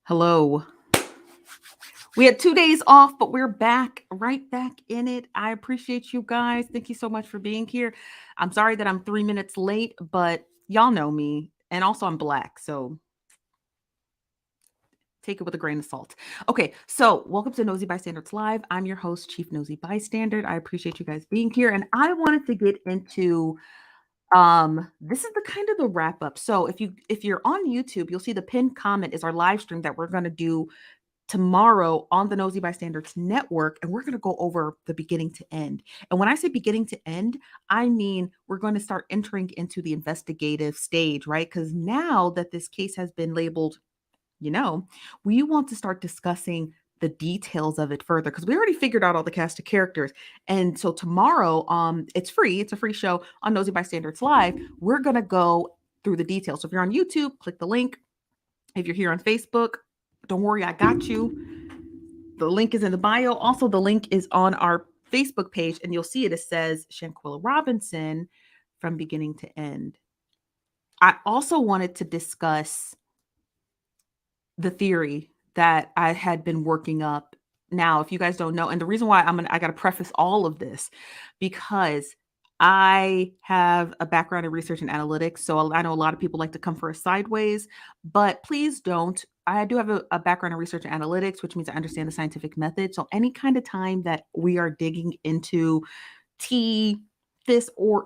Hello. We had 2 days off, but we're back, right back in it. I appreciate you guys. Thank you so much for being here. I'm sorry that I'm 3 minutes late, but y'all know me. And also I'm Black, so take it with a grain of salt. Okay, so welcome to Nosy Bystanders Live. I'm your host, Chief Nosy Bystander. I appreciate you guys being here. And I wanted to get into this is the wrap up. So if you're on YouTube, you'll see the pinned comment is our live stream that we're going to do tomorrow on the Nosy Bystanders Network, and we're going to go over the beginning to end. And when I say beginning to end, I mean we're going to start entering into the investigative stage, right? Because now that this case has been labeled, we want to start discussing the details of it further because we already figured out all the cast of characters. And so tomorrow, it's free. It's a free show on Nosy Bystanders Live. We're going to go through the details. So if you're on YouTube, click the link. If you're here on Facebook, don't worry, I got you. The link is in the bio. Also, the link is on our Facebook page, and you'll see it. It says Shanquella Robinson from beginning to end. I also wanted to discuss the theory that I had been working up. Now, if you guys don't know, and the reason why I got to preface all of this because I have a background in research and analytics. So I know a lot of people like to come for a sideways, but please don't. I do have a background in research and analytics, which means I understand the scientific method. So any kind of time that we are digging into this or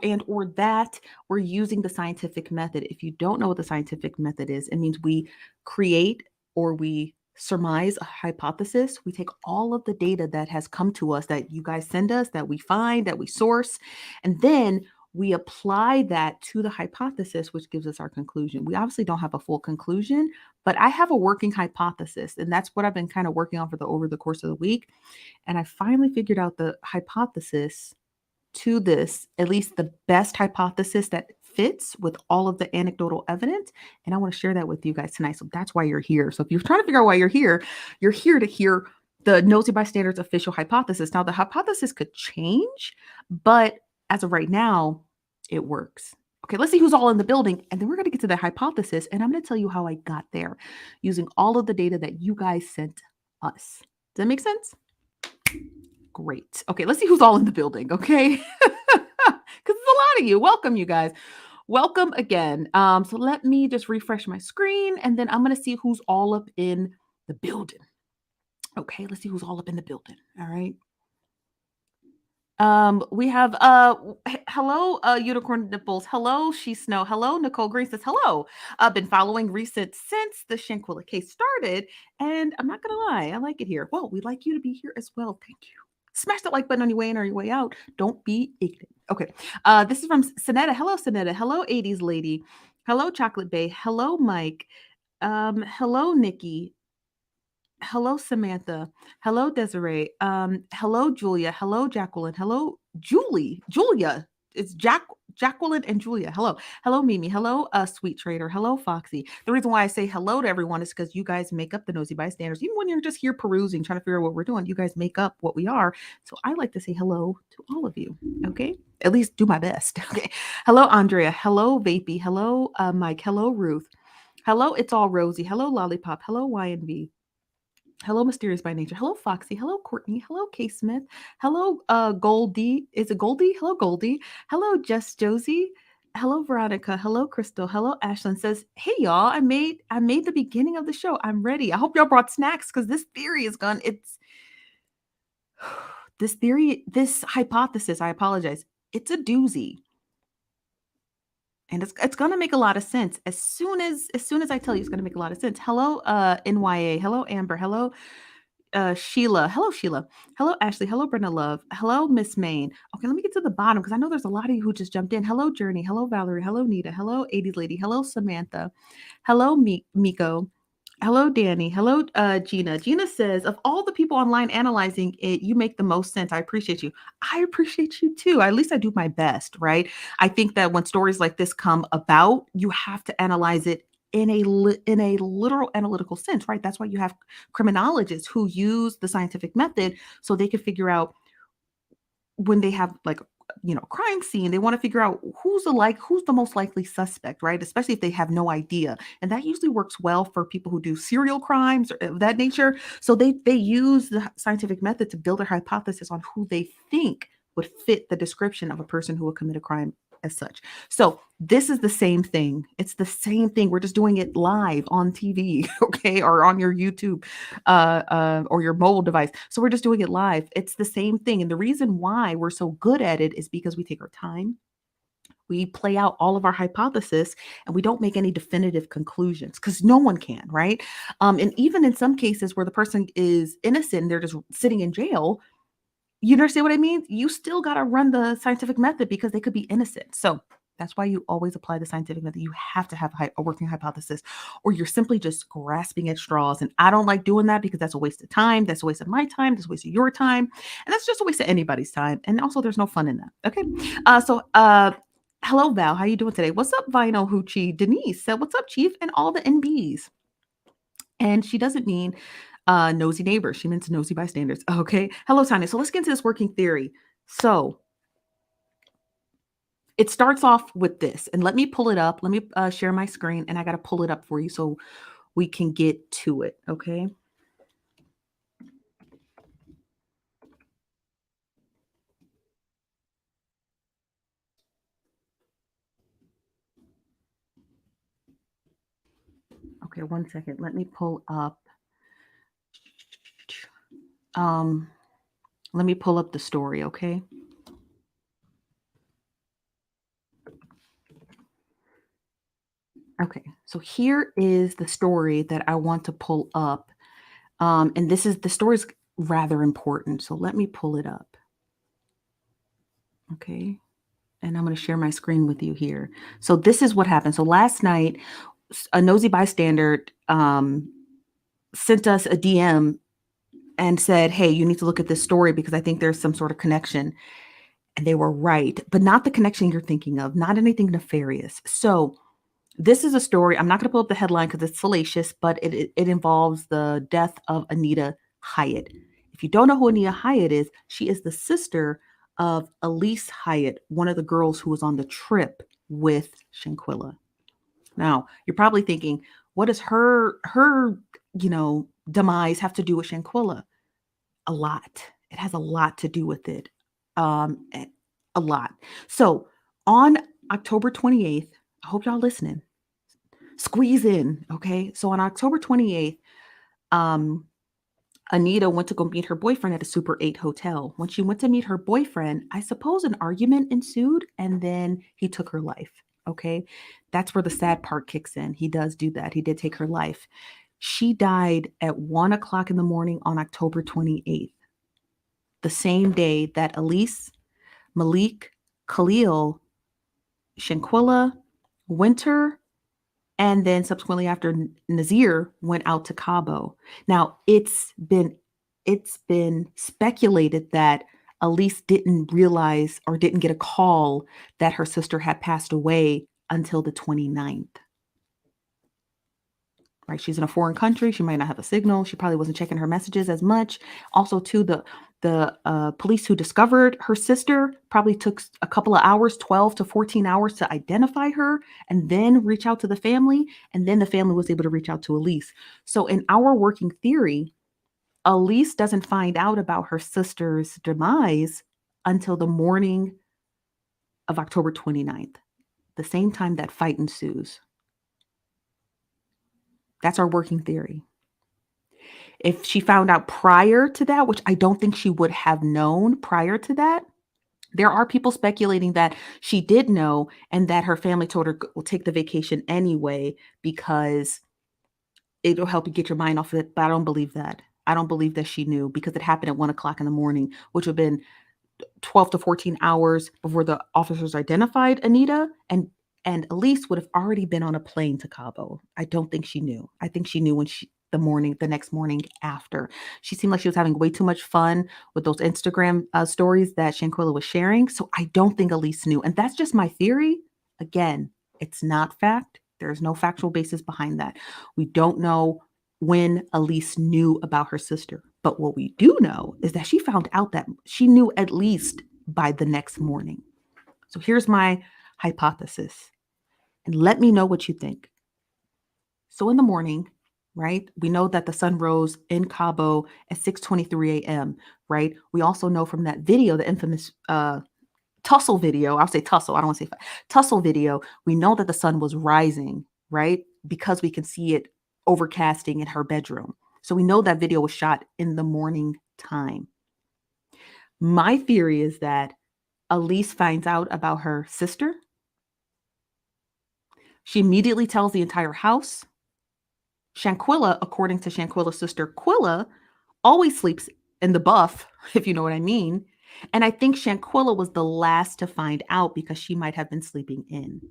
that, we're using the scientific method. If you don't know what the scientific method is, it means we create or we surmise a hypothesis. We take all of the data that has come to us that you guys send us, that we find, that we source, and then we apply that to the hypothesis, which gives us our conclusion. We obviously don't have a full conclusion, but I have a working hypothesis, and that's what I've been kind of working on over the course of the week. And I finally figured out the hypothesis to this, at least the best hypothesis that fits with all of the anecdotal evidence. And I want to share that with you guys tonight. So that's why you're here. So if you're trying to figure out why you're here to hear the Nosy Bystanders official hypothesis. Now, the hypothesis could change, but as of right now, it works. Okay, let's see who's all in the building. And then we're going to get to the hypothesis. And I'm going to tell you how I got there using all of the data that you guys sent us. Does that make sense? Great. Okay, let's see who's all in the building, okay? Because there's a lot of you. Welcome, you guys. Welcome again. So let me just refresh my screen, and then I'm going to see who's all up in the building. Okay, let's see who's all up in the building. All right. We have hello, Unicorn Nipples. Hello, She Snow. Hello, Nicole Green says hello. I've been following recent since the Shanquella case started, and I'm not gonna lie, I like it here. Well, we'd like you to be here as well. Thank you. Smash that like button on your way in or your way out. Don't be ignorant. Okay. This is from Sonetta. Hello, Sonetta. Hello, 80s lady. Hello, Chocolate Bay. Hello, Mike. Hello, Nikki. Hello, Samantha. Hello, Desiree. Hello, Julia. Hello, Jacqueline. Hello, Julia. It's Jacqueline and Julia. Hello. Hello, Mimi. Hello, Sweet Trader. Hello, Foxy. The reason why I say hello to everyone is because you guys make up the Nosy Bystanders. Even when you're just here perusing, trying to figure out what we're doing, you guys make up what we are. So I like to say hello to all of you. Okay. At least do my best. Okay. Hello, Andrea. Hello, Vapey. Hello, Mike. Hello, Ruth. Hello, It's All Rosy. Hello, Lollipop. Hello, YNB. Hello, Mysterious by Nature. Hello, Foxy. Hello, Courtney. Hello, K Smith. Hello, Goldie. Is it Goldie? Hello, Goldie. Hello, Just Josie. Hello, Veronica. Hello, Crystal. Hello, Ashlyn says, "Hey y'all, I made the beginning of the show. I'm ready. I hope y'all brought snacks because this theory is gone. It's this hypothesis. I apologize. It's a doozy. And it's gonna make a lot of sense as soon as I tell you it's gonna make a lot of sense. Hello, NYA. Hello, Amber. Hello, Sheila. Hello, Sheila. Hello, Ashley. Hello, Brenda Love. Hello, Miss Main. Okay, let me get to the bottom because I know there's a lot of you who just jumped in. Hello, Journey. Hello, Valerie. Hello, Nita. Hello, 80s lady. Hello, Samantha. Hello, Miko. Hello, Danny. Hello, Gina. Gina says, of all the people online analyzing it, you make the most sense. I appreciate you. I appreciate you too. At least I do my best, right? I think that when stories like this come about, you have to analyze it in a literal analytical sense, right? That's why you have criminologists who use the scientific method so they can figure out when they have like crime scene. They want to figure out who's the most likely suspect, right? Especially if they have no idea. And that usually works well for people who do serial crimes or of that nature. So they use the scientific method to build a hypothesis on who they think would fit the description of a person who will commit a crime as such. So this is the same thing. It's the same thing. We're just doing it live on TV, okay, or on your YouTube or your mobile device. So we're just doing it live. It's the same thing. And the reason why we're so good at it is because we take our time. We play out all of our hypothesis and we don't make any definitive conclusions because no one can, right? And even in some cases where the person is innocent and they're just sitting in jail, you understand what I mean? You still got to run the scientific method because they could be innocent. So that's why you always apply the scientific method. You have to have a working hypothesis, or you're simply just grasping at straws. And I don't like doing that because that's a waste of time. That's a waste of my time. That's a waste of your time. And that's just a waste of anybody's time. And also, there's no fun in that. Okay. Hello, Val. How you doing today? What's up, Vinyl Hoochie? Denise said, what's up, Chief? And all the NBs. And she doesn't mean nosy neighbors. She means nosy bystanders. Okay. Hello, Tanya. So let's get into this working theory. So it starts off with this, and let me pull it up. Let me share my screen, and I got to pull it up for you so we can get to it. Okay. Okay. 1 second. Let me pull up. Let me pull up the story. Okay. Okay. So here is the story that I want to pull up. And the story's rather important. So let me pull it up. Okay. And I'm going to share my screen with you here. So this is what happened. So last night, a nosy bystander sent us a DM and said, hey, you need to look at this story because I think there's some sort of connection. And they were right, but not the connection you're thinking of, not anything nefarious. So this is a story. I'm not going to pull up the headline because it's salacious, but it involves the death of Anita Hyatt. If you don't know who Anita Hyatt is, she is the sister of Elise Hyatt, one of the girls who was on the trip with Shanquella. Now, you're probably thinking, what does her demise have to do with Shanquella? A lot. It has a lot to do with it. A lot. So on October 28th, I hope y'all listening. Squeeze in, okay? So on October 28th, Anita went to go meet her boyfriend at a Super 8 hotel. When she went to meet her boyfriend, I suppose an argument ensued and then he took her life, okay? That's where the sad part kicks in. He does do that. He did take her life. She died at 1 o'clock in the morning on October 28th, the same day that Elise, Malik, Khalil, Shanquella, Winter, and then subsequently after Nazir went out to Cabo. Now it's been speculated that Elise didn't realize or didn't get a call that her sister had passed away until the 29th. Right? She's in a foreign country. She might not have a signal. She probably wasn't checking her messages as much. Also, too, the police who discovered her sister probably took a couple of hours, 12 to 14 hours to identify her and then reach out to the family. And then the family was able to reach out to Elise. So in our working theory, Elise doesn't find out about her sister's demise until the morning of October 29th, the same time that fight ensues. That's our working theory. If she found out prior to that, which I don't think she would have known prior to that, there are people speculating that she did know and that her family told her, we'll take the vacation anyway because it'll help you get your mind off of it. But I don't believe that. I don't believe that she knew because it happened at 1 o'clock in the morning, which would have been 12 to 14 hours before the officers identified Anita, and Elise would have already been on a plane to Cabo. I don't think she knew. I think she knew when the next morning after. She seemed like she was having way too much fun with those Instagram stories that Shanquella was sharing. So I don't think Elise knew. And that's just my theory. Again, it's not fact. There's no factual basis behind that. We don't know when Elise knew about her sister. But what we do know is that she found out that she knew at least by the next morning. So here's my hypothesis, and let me know what you think. So in the morning, right, we know that the sun rose in Cabo at 6:23 a.m., right? We also know from that video, the infamous tussle video, I'll say tussle, I don't want to say tussle video, we know that the sun was rising, right? Because we can see it overcasting in her bedroom. So we know that video was shot in the morning time. My theory is that Elise finds out about her sister. She immediately tells the entire house. Shanquella, according to Shanquella's sister Quilla, always sleeps in the buff, if you know what I mean. And I think Shanquella was the last to find out because she might have been sleeping in.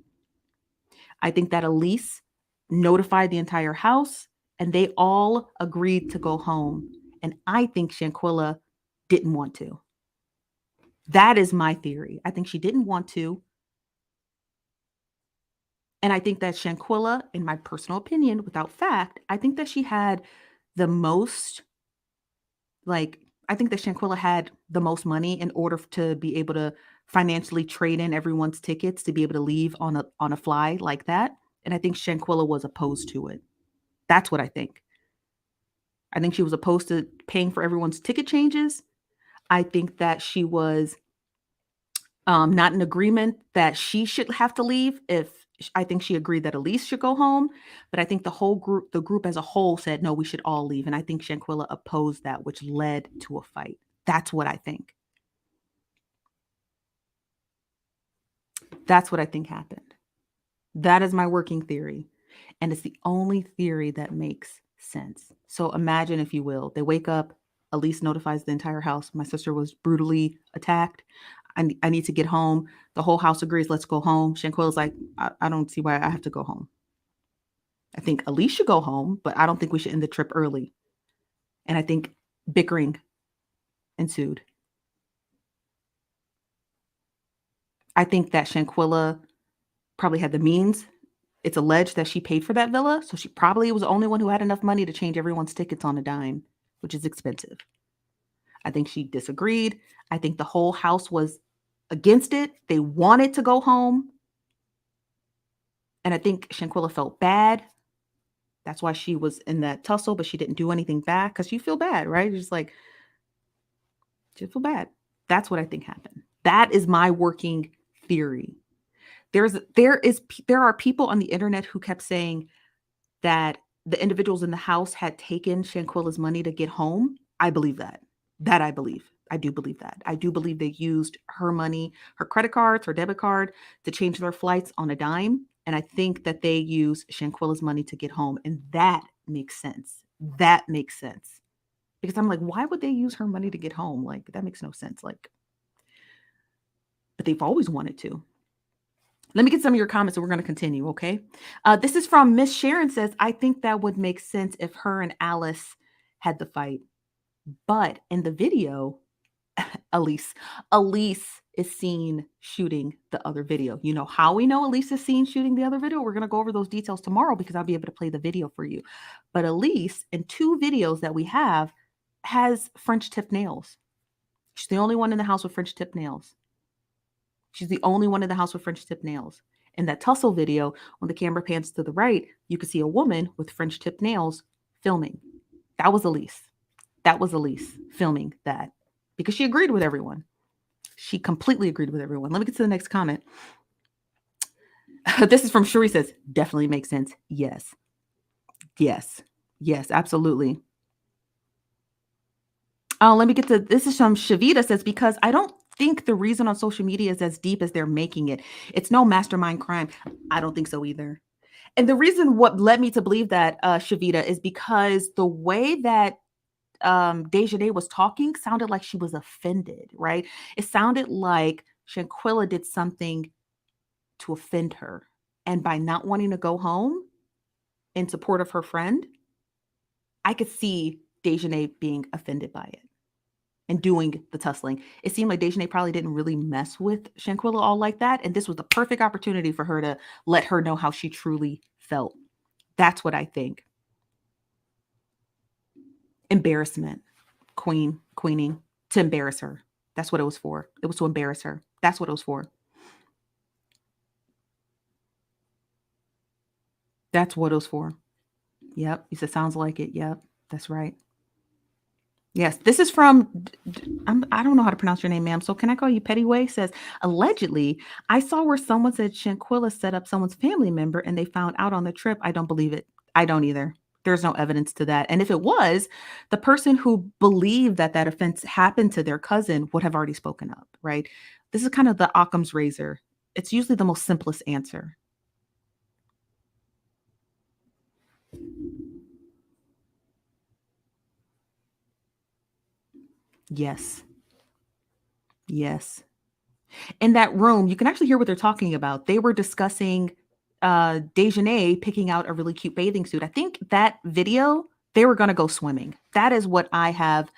I think that Elise notified the entire house and they all agreed to go home. And I think Shanquella didn't want to. That is my theory. I think she didn't want to. And I think that Shanquella, in my personal opinion, without fact, I think that she had the most, like, I think that Shanquella had the most money in order to be able to financially trade in everyone's tickets to be able to leave on a fly like that. And I think Shanquella was opposed to it. That's what I think. I think she was opposed to paying for everyone's ticket changes. I think that she was not in agreement that she should have to leave. If I think she agreed that Elise should go home, but I think the group as a whole said, no, we should all leave. And I think Shanquella opposed that, which led to a fight. That's what I think. That's what I think happened. That is my working theory. And it's the only theory that makes sense. So imagine, if you will, they wake up, Elise notifies the entire house. My sister was brutally attacked. I need to get home. The whole house agrees, let's go home. Shanquella's like, I don't see why I have to go home. I think Elise should go home, but I don't think we should end the trip early. And I think bickering ensued. I think that Shanquella probably had the means. It's alleged that she paid for that villa, so she probably was the only one who had enough money to change everyone's tickets on a dime, which is expensive. I think she disagreed. I think the whole house was against it. They wanted to go home. And I think Shanquella felt bad. That's why she was in that tussle, but she didn't do anything back because you feel bad, right? You're just like, just feel bad. That's what I think happened. That is my working theory. There are people on the internet who kept saying that the individuals in the house had taken Shanquella's money to get home. I believe that. That I believe. I do believe that. I do believe they used her money, her credit cards, her debit card to change their flights on a dime. And I think that they use Shanquella's money to get home. And that makes sense. That makes sense. Because I'm like, why would they use her money to get home? Like, that makes no sense. Like, but they've always wanted to. Let me get some of your comments and we're going to continue, okay? This is from Miss Sharon says, I think that would make sense if her and Alice had the fight. But in the video, Elise is seen shooting the other video. You know how we know Elise is seen shooting the other video? We're going to go over those details tomorrow because I'll be able to play the video for you. But Elise, in 2 videos that we have, has French tip nails. She's the only one in the house with French tip nails. She's the only one in the house with French tip nails. In that tussle video, when the camera pans to the right, you can see a woman with French tip nails filming. That was Elise. That was Elise filming that because she agreed with everyone. She completely agreed with everyone. Let me get to the next comment. This is from Shuri says, definitely makes sense. Yes. Yes. Yes, absolutely. Let me get to, this is from Shavita says, because I don't think the reason on social media is as deep as they're making it. It's no mastermind crime. I don't think so either. And the reason what led me to believe that, Shavita, is because the way that Dejanay was talking sounded like she was offended, right? It sounded like Shanquella did something to offend her. And by not wanting to go home in support of her friend, I could see Dejanay being offended by it and doing the tussling. It seemed like Dejanay probably didn't really mess with Shanquella all like that. And this was the perfect opportunity for her to let her know how she truly felt. That's what I think. Embarrassment. Queening to embarrass her. That's what it was for. It was to embarrass her. That's what it was for. That's what it was for. Yep. He said, sounds like it. Yep. That's right. Yes, this is from I don't know how to pronounce your name, ma'am. So can I call you Pettyway? Says allegedly, I saw where someone said Shanquella set up someone's family member and they found out on the trip. I don't believe it. I don't either. There's no evidence to that. And if it was, the person who believed that that offense happened to their cousin would have already spoken up, right? This is kind of the Occam's razor. It's usually the most simplest answer. Yes. Yes. In that room, you can actually hear what they're talking about. They were discussing Dejanay picking out a really cute bathing suit. I think that video, they were going to go swimming. That is what I have.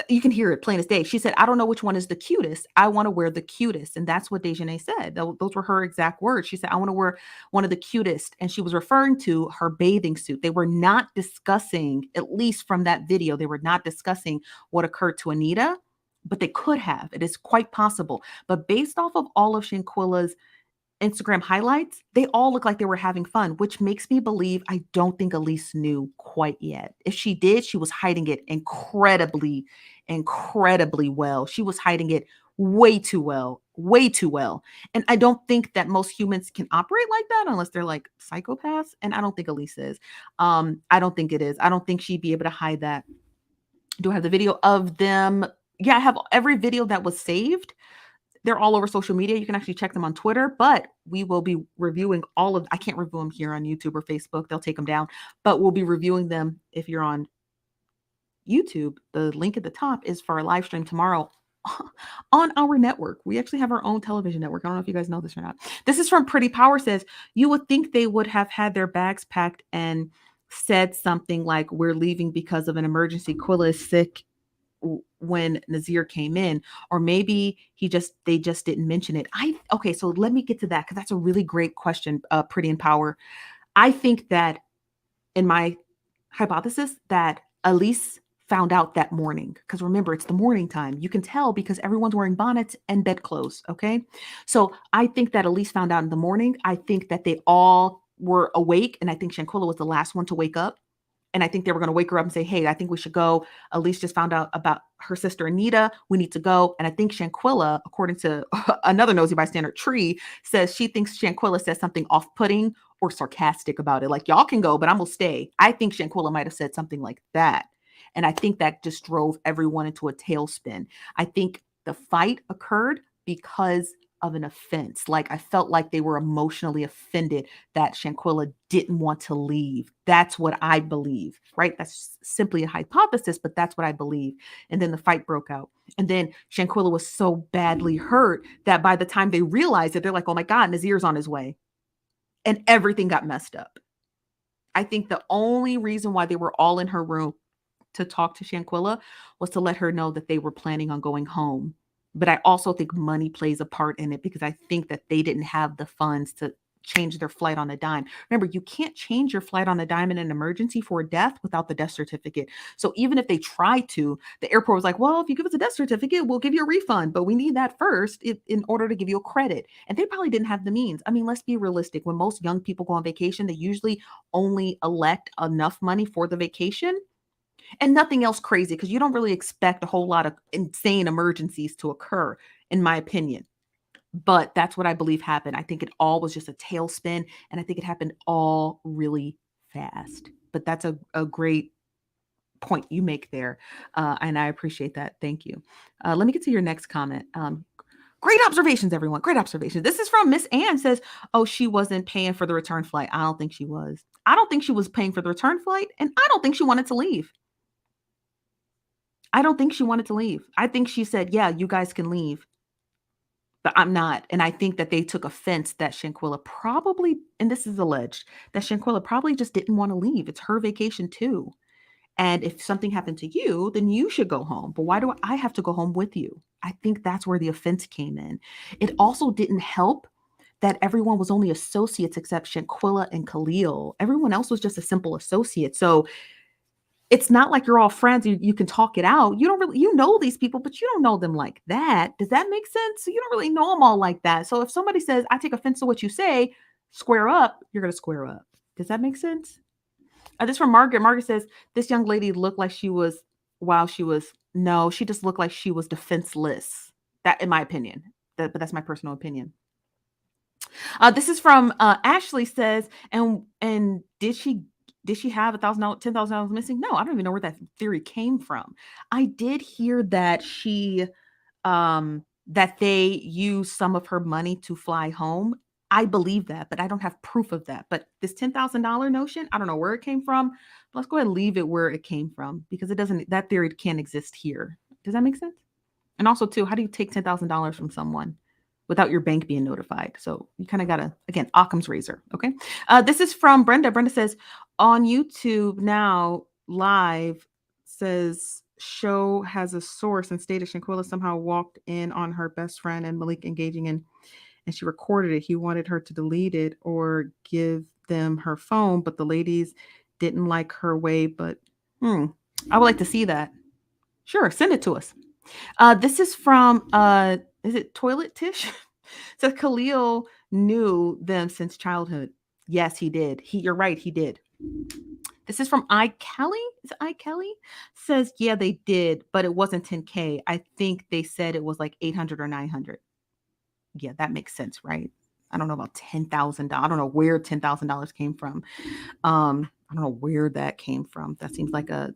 You can hear it plain as day. She said, I don't know which one is the cutest. I want to wear the cutest. And that's what Dejanay said. Those were her exact words. She said, I want to wear one of the cutest. And she was referring to her bathing suit. They were not discussing, at least from that video, they were not discussing what occurred to Anita, but they could have. It is quite possible. But based off of all of Shanquella's Instagram highlights, they all look like they were having fun, which makes me believe I don't think Elise knew quite yet. If she did, she was hiding it incredibly, incredibly well. She was hiding it way too well, way too well. And I don't think that most humans can operate like that unless they're like psychopaths. And I don't think Elise is. I don't think it is. I don't think she'd be able to hide that. Do I have the video of them? Yeah, I have every video that was saved. They're all over social media. You can actually check them on Twitter, but we will be reviewing all of, I can't review them here on YouTube or Facebook. They'll take them down, but we'll be reviewing them if you're on YouTube. The link at the top is for our live stream tomorrow on our network. We actually have our own television network. I don't know if you guys know this or not. This is from Pretty Power says, you would think they would have had their bags packed and said something like, we're leaving because of an emergency. Quilla is sick when Nazir came in, or maybe they just didn't mention it. Okay, so let me get to that because that's a really great question, Pretty in Power. I think that in my hypothesis that Elise found out that morning, because remember, it's the morning time. You can tell because everyone's wearing bonnets and bedclothes. Okay, so I think that Elise found out in the morning. I think that they all were awake, and I think Shanquella was the last one to wake up. And I think they were going to wake her up and say, hey, I think we should go. Elise just found out about her sister, Anita. We need to go. And I think Shanquella, according to another nosy bystander, Tree, says she thinks Shanquella says something off-putting or sarcastic about it. Like, y'all can go, but I'm going to stay. I think Shanquella might have said something like that. And I think that just drove everyone into a tailspin. I think the fight occurred because of an offense. Like, I felt like they were emotionally offended that Shanquella didn't want to leave. That's what I believe, right? That's simply a hypothesis, but that's what I believe. And then the fight broke out. And then Shanquella was so badly hurt that by the time they realized it, they're like, oh my God, Nazir's on his way. And everything got messed up. I think the only reason why they were all in her room to talk to Shanquella was to let her know that they were planning on going home. But I also think money plays a part in it because I think that they didn't have the funds to change their flight on a dime. Remember, you can't change your flight on a dime in an emergency for a death without the death certificate. So even if they tried to, the airport was like, well, if you give us a death certificate, we'll give you a refund, but we need that first in order to give you a credit. And they probably didn't have the means. I mean, let's be realistic. When most young people go on vacation, they usually only elect enough money for the vacation and nothing else crazy because you don't really expect a whole lot of insane emergencies to occur, in my opinion. But that's what I believe happened. I think it all was just a tailspin, and I think it happened all really fast. But that's a great point you make there, and I appreciate that. Thank you. Let me get to your next comment. Great observations, everyone. Great observations. This is from Miss Ann says, oh, she wasn't paying for the return flight. I don't think she was. I don't think she was paying for the return flight, and I don't think she wanted to leave. I don't think she wanted to leave. I think she said, yeah, you guys can leave, but I'm not. And I think that they took offense that Shanquella probably, and this is alleged, that Shanquella probably just didn't want to leave. It's her vacation too. And if something happened to you, then you should go home. But why do I have to go home with you? I think that's where the offense came in. It also didn't help that everyone was only associates except Shanquella and Khalil. Everyone else was just a simple associate. So it's not like you're all friends. You can talk it out. You don't really, you know these people, but you don't know them like that. Does that make sense? So you don't really know them all like that. So if somebody says, I take offense to what you say, square up, you're going to square up. Does that make sense? This from Margaret. Margaret says, this young lady looked like she was, while she was, no, she just looked like she was defenseless. That, in my opinion, but that's my personal opinion. This is from Ashley says, and did she have $1,000, $10,000 missing? No, I don't even know where that theory came from. I did hear that that they used some of her money to fly home. I believe that, but I don't have proof of that. But this $10,000 notion, I don't know where it came from. Let's go ahead and leave it where it came from because it doesn't. That theory can't exist here. Does that make sense? And also, too, how do you take $10,000 from someone without your bank being notified? So you kind of got to, again, Occam's razor. Okay. This is from Brenda. Brenda says, on YouTube now, live says, show has a source and stated Shanquella somehow walked in on her best friend and Malik engaging in, and she recorded it. He wanted her to delete it or give them her phone, but the ladies didn't like her way. But I would like to see that. Sure, send it to us. This is from is it Toilet Tish? So Khalil knew them since childhood. Yes, he did. You're right, he did. This is from I Kelly. Is it I Kelly? Says, yeah, they did, but it wasn't 10K. I think they said it was like 800 or 900. Yeah, that makes sense, right? I don't know about $10,000. I don't know where $10,000 came from. I don't know where that came from. That seems like an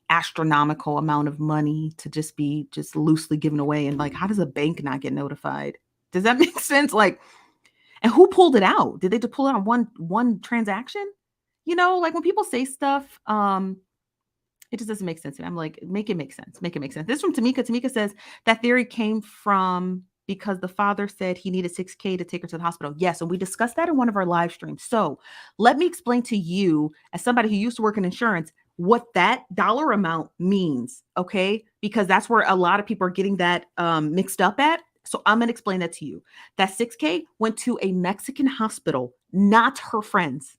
astronomical amount of money to just be just loosely given away. And like, how does a bank not get notified? Does that make sense? Like, and who pulled it out? Did they just pull it on one transaction? Like when people say stuff, it just doesn't make sense to me. I'm like, make it make sense. Make it make sense. This is from Tamika. Tamika says that theory came from because the father said he needed 6K to take her to the hospital. Yes, and we discussed that in one of our live streams. So let me explain to you, as somebody who used to work in insurance, what that dollar amount means, okay? Because that's where a lot of people are getting that mixed up at. So I'm going to explain that to you. That 6K went to a Mexican hospital, not her friends.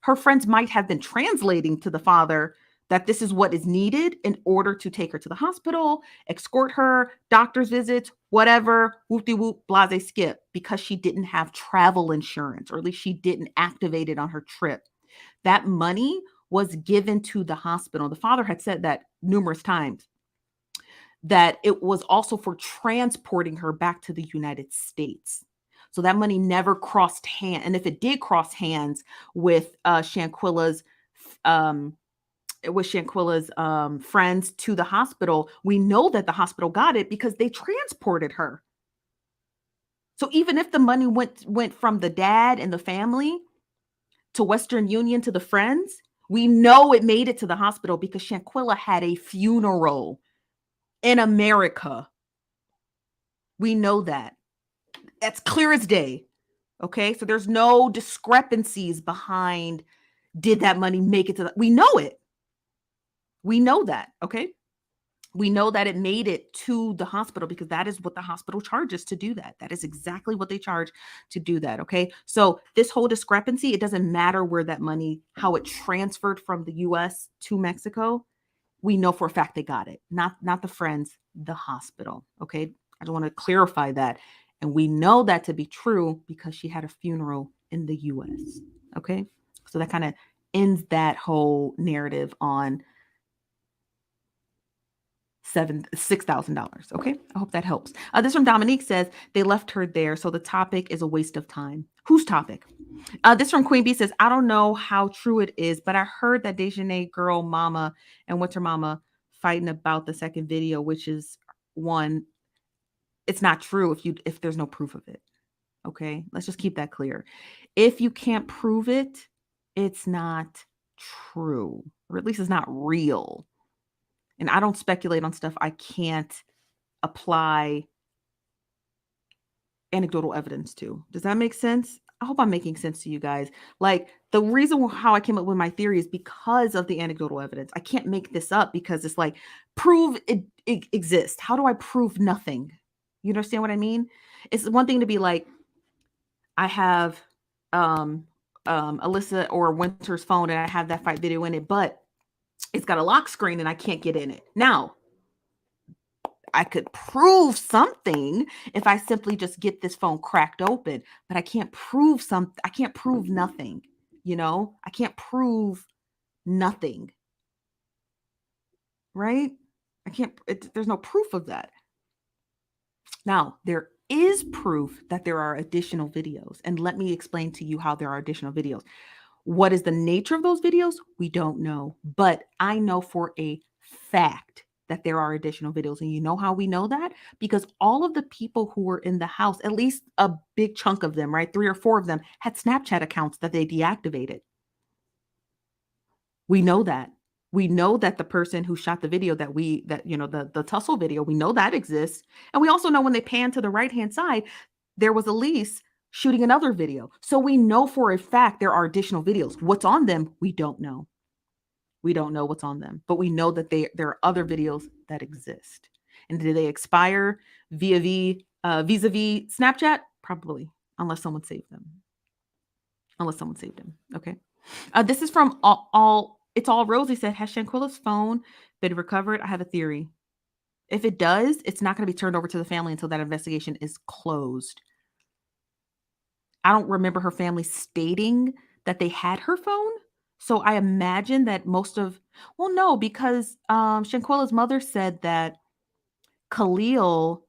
Her friends might have been translating to the father that this is what is needed in order to take her to the hospital, escort her, doctor's visits, whatever, whoop-de-whoop, blase skip, because she didn't have travel insurance, or at least she didn't activate it on her trip. That money was given to the hospital. The father had said that numerous times, that it was also for transporting her back to the United States. So that money never crossed hands. And if it did cross hands with Shanquella's friends to the hospital, we know that the hospital got it because they transported her. So even if the money went from the dad and the family to Western Union to the friends, we know it made it to the hospital because Shanquella had a funeral in America. We know that. That's clear as day. Okay. So there's no discrepancies behind, did that money make it to we know it. We know that. Okay. We know that it made it to the hospital because that is what the hospital charges to do that. That is exactly what they charge to do that. Okay. So this whole discrepancy, it doesn't matter where that money, how it transferred from the US to Mexico. We know for a fact they got it, not the friends, the hospital. Okay. I just want to clarify that. And we know that to be true because she had a funeral in the US. Okay. So that kind of ends that whole narrative on $6,000. Okay. I hope that helps. This from Dominique says they left her there. So the topic is a waste of time. Whose topic? This from Queen Bee says, I don't know how true it is, but I heard that Dejanay girl mama and Winter mama fighting about the second video, which is one. It's not true if there's no proof of it. Okay. Let's just keep that clear. If you can't prove it, it's not true, or at least it's not real. And I don't speculate on stuff I can't apply anecdotal evidence to. Does that make sense? I hope I'm making sense to you guys. Like the reason how I came up with my theory is because of the anecdotal evidence. I can't make this up because it's like, prove it exists. How do I prove nothing? You understand what I mean? It's one thing to be like, I have Alyssa or Winter's phone and I have that fight video in it, but It's got a lock screen and I can't get in it. Now, I could prove something if I simply just get this phone cracked open, but I can't prove nothing, you know? I can't prove nothing, right? There's no proof of that. Now, there is proof that there are additional videos, and let me explain to you how there are additional videos. What is the nature of those videos? We don't know, but I know for a fact that there are additional videos. And you know how we know that? Because all of the people who were in the house, at least a big chunk of them, right? 3 or 4 of them had Snapchat accounts that they deactivated. We know that. We know that the person who shot the video the tussle video, we know that exists. And we also know when they pan to the right-hand side, there was Elise shooting another video. So we know for a fact there are additional videos. What's on them? We don't know. We don't know what's on them, but we know that there are other videos that exist. And do they expire vis-a-vis Snapchat? Probably, unless someone saved them. Unless someone saved them. Okay. This is from all It's All Rosy said, has Shanquella's phone been recovered? I have a theory. If it does, it's not going to be turned over to the family until that investigation is closed. I don't remember her family stating that they had her phone. So I imagine that no, because Shanquella's mother said that Khalil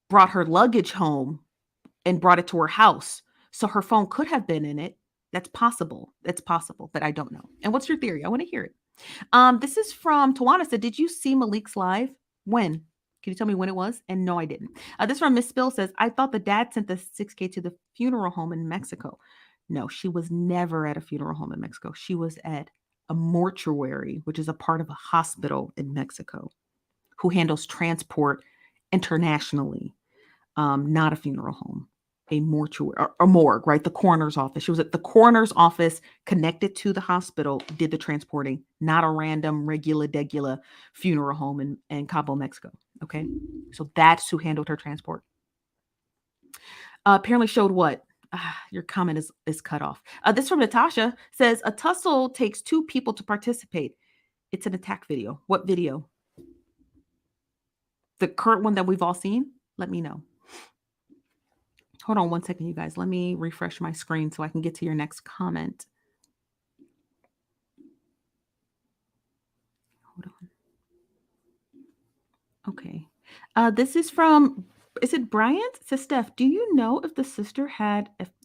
brought her luggage home and brought it to her house. So her phone could have been in it. That's possible. It's possible, but I don't know. And what's your theory? I want to hear it. This is from Tawana said, did you see Malik's live? When? Can you tell me when it was? And no, I didn't. This from Miss Spill says, I thought the dad sent the 6K to the funeral home in Mexico. No, she was never at a funeral home in Mexico. She was at a mortuary, which is a part of a hospital in Mexico, who handles transport internationally, not a funeral home. A mortuary or a morgue, right? The coroner's office. She was at the coroner's office connected to the hospital, did the transporting, not a random regular degula funeral home in Cabo, Mexico. Okay. So that's who handled her transport. Apparently showed what? Your comment is cut off. This from Natasha says, a tussle takes 2 people to participate. It's an attack video. What video? The current one that we've all seen? Let me know. Hold on one second, you guys. Let me refresh my screen so I can get to your next comment. Hold on. Okay. This is is it Bryant? Says Steph, do you know if the sister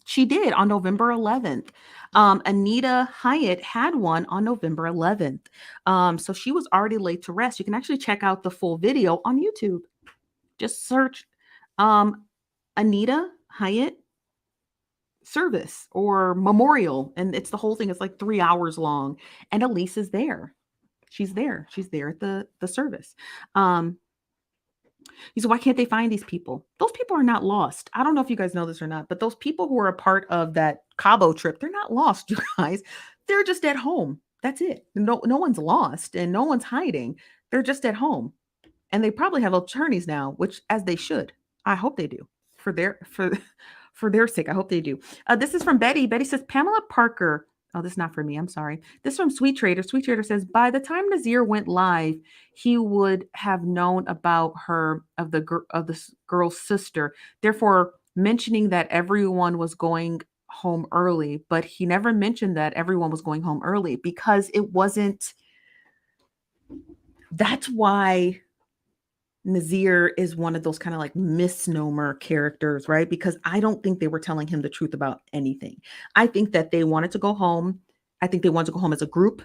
she did on November 11th. Anita Hyatt had one on November 11th. So she was already laid to rest. You can actually check out the full video on YouTube. Just search Anita Hyatt service or memorial, and it's the whole thing. It's like 3 hours long, and Elise is there. She's there at the service. He said, why can't they find these people? Those people are not lost. I don't know if you guys know this or not, but those people who are a part of that Cabo trip, they're not lost, you guys. They're just at home. That's it. No one's lost and no one's hiding. They're just at home, and they probably have attorneys now, which as they should. I hope they do for their sake. I hope they do. This is from Betty. Betty says, Pamela Parker. Oh, this is not for me. I'm sorry. This is from Sweet Trader. Sweet Trader says, by the time Nazir went live, he would have known about this girl's sister. Therefore, mentioning that everyone was going home early, but he never mentioned that everyone was going home early because it wasn't. That's why Nazir is one of those kind of like misnomer characters, right? Because I don't think they were telling him the truth about anything. I think that they wanted to go home. I think they wanted to go home as a group.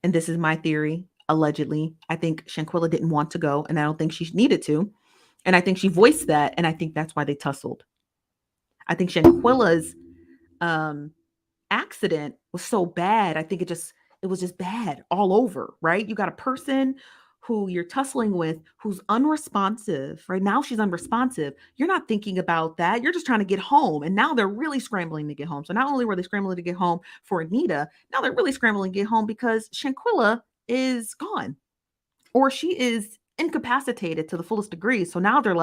And this is my theory, allegedly. I think Shanquella didn't want to go, and I don't think she needed to. And I think she voiced that, and I think that's why they tussled. I think Shanquella's accident was so bad. I think it was just bad all over, right? You got a person who you're tussling with who's unresponsive, right? Now she's unresponsive. You're not thinking about that. You're just trying to get home. And now they're really scrambling to get home. So not only were they scrambling to get home for Anita, now they're really scrambling to get home because Shanquella is gone or she is incapacitated to the fullest degree. So now they're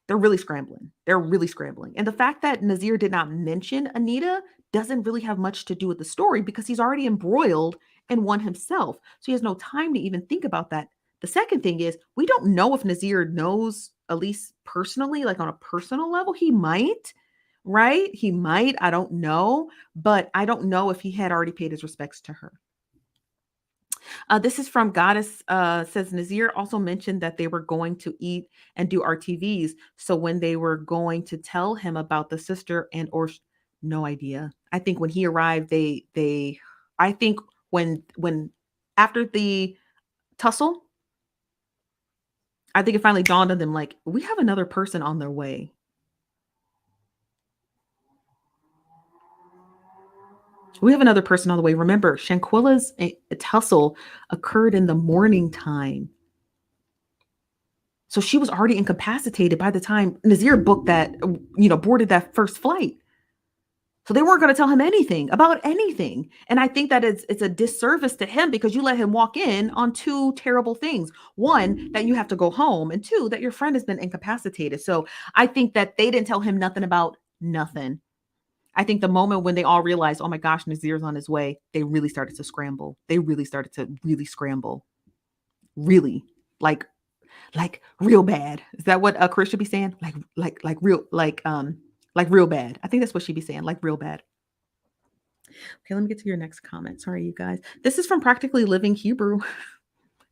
really scrambling. They're really scrambling. And the fact that Nazir did not mention Anita doesn't really have much to do with the story because he's already embroiled and one himself. So he has no time to even think about that. The second thing is, we don't know if Nazir knows Elise personally, like on a personal level. He might, right? He might. I don't know. But I don't know if he had already paid his respects to her. This is from Goddess, says Nazir also mentioned that they were going to eat and do RTVs. So when they were going to tell him about the sister and or no idea. I think when he arrived, I think when after the tussle, I think it finally dawned on them like, we have another person on their way. We have another person on the way. Remember, Shanquella's tussle occurred in the morning time. So she was already incapacitated by the time Nazir booked that, boarded that first flight. So they weren't going to tell him anything about anything. And I think that it's a disservice to him because you let him walk in on two terrible things. One, that you have to go home, and two, that your friend has been incapacitated. So I think that they didn't tell him nothing about nothing. I think the moment when they all realized, oh my gosh, Nazir's on his way, they really started to scramble. They really started to really scramble. Really. Like real bad. Is that what Chris should be saying? Like real bad. I think that's what she'd be saying, like real bad. Okay, let me get to your next comment. Sorry, you guys. This is from Practically Living Hebrew.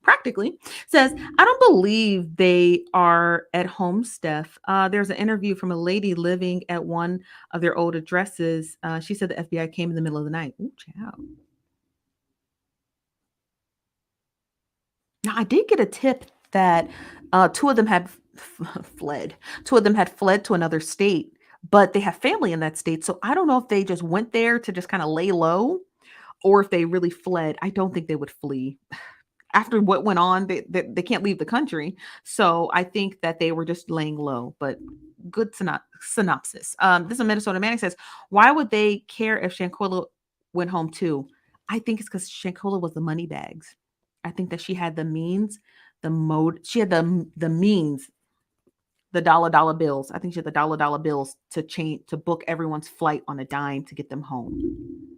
Practically says, I don't believe they are at home, Steph. There's an interview from a lady living at one of their old addresses. She said the FBI came in the middle of the night. Ooh, child. Now, I did get a tip that two of them had fled. Two of them had fled to another state, but they have family in that state. So I don't know if they just went there to just kind of lay low or if they really fled. I don't think they would flee. After what went on, they can't leave the country. So I think that they were just laying low, but good synopsis. This is a Minnesota man. He says, why would they care if Shanquella went home too? I think it's because Shanquella was the money bags. I think that she had the means, she had the means, the dollar bills. I think she had the dollar bills to book everyone's flight on a dime to get them home.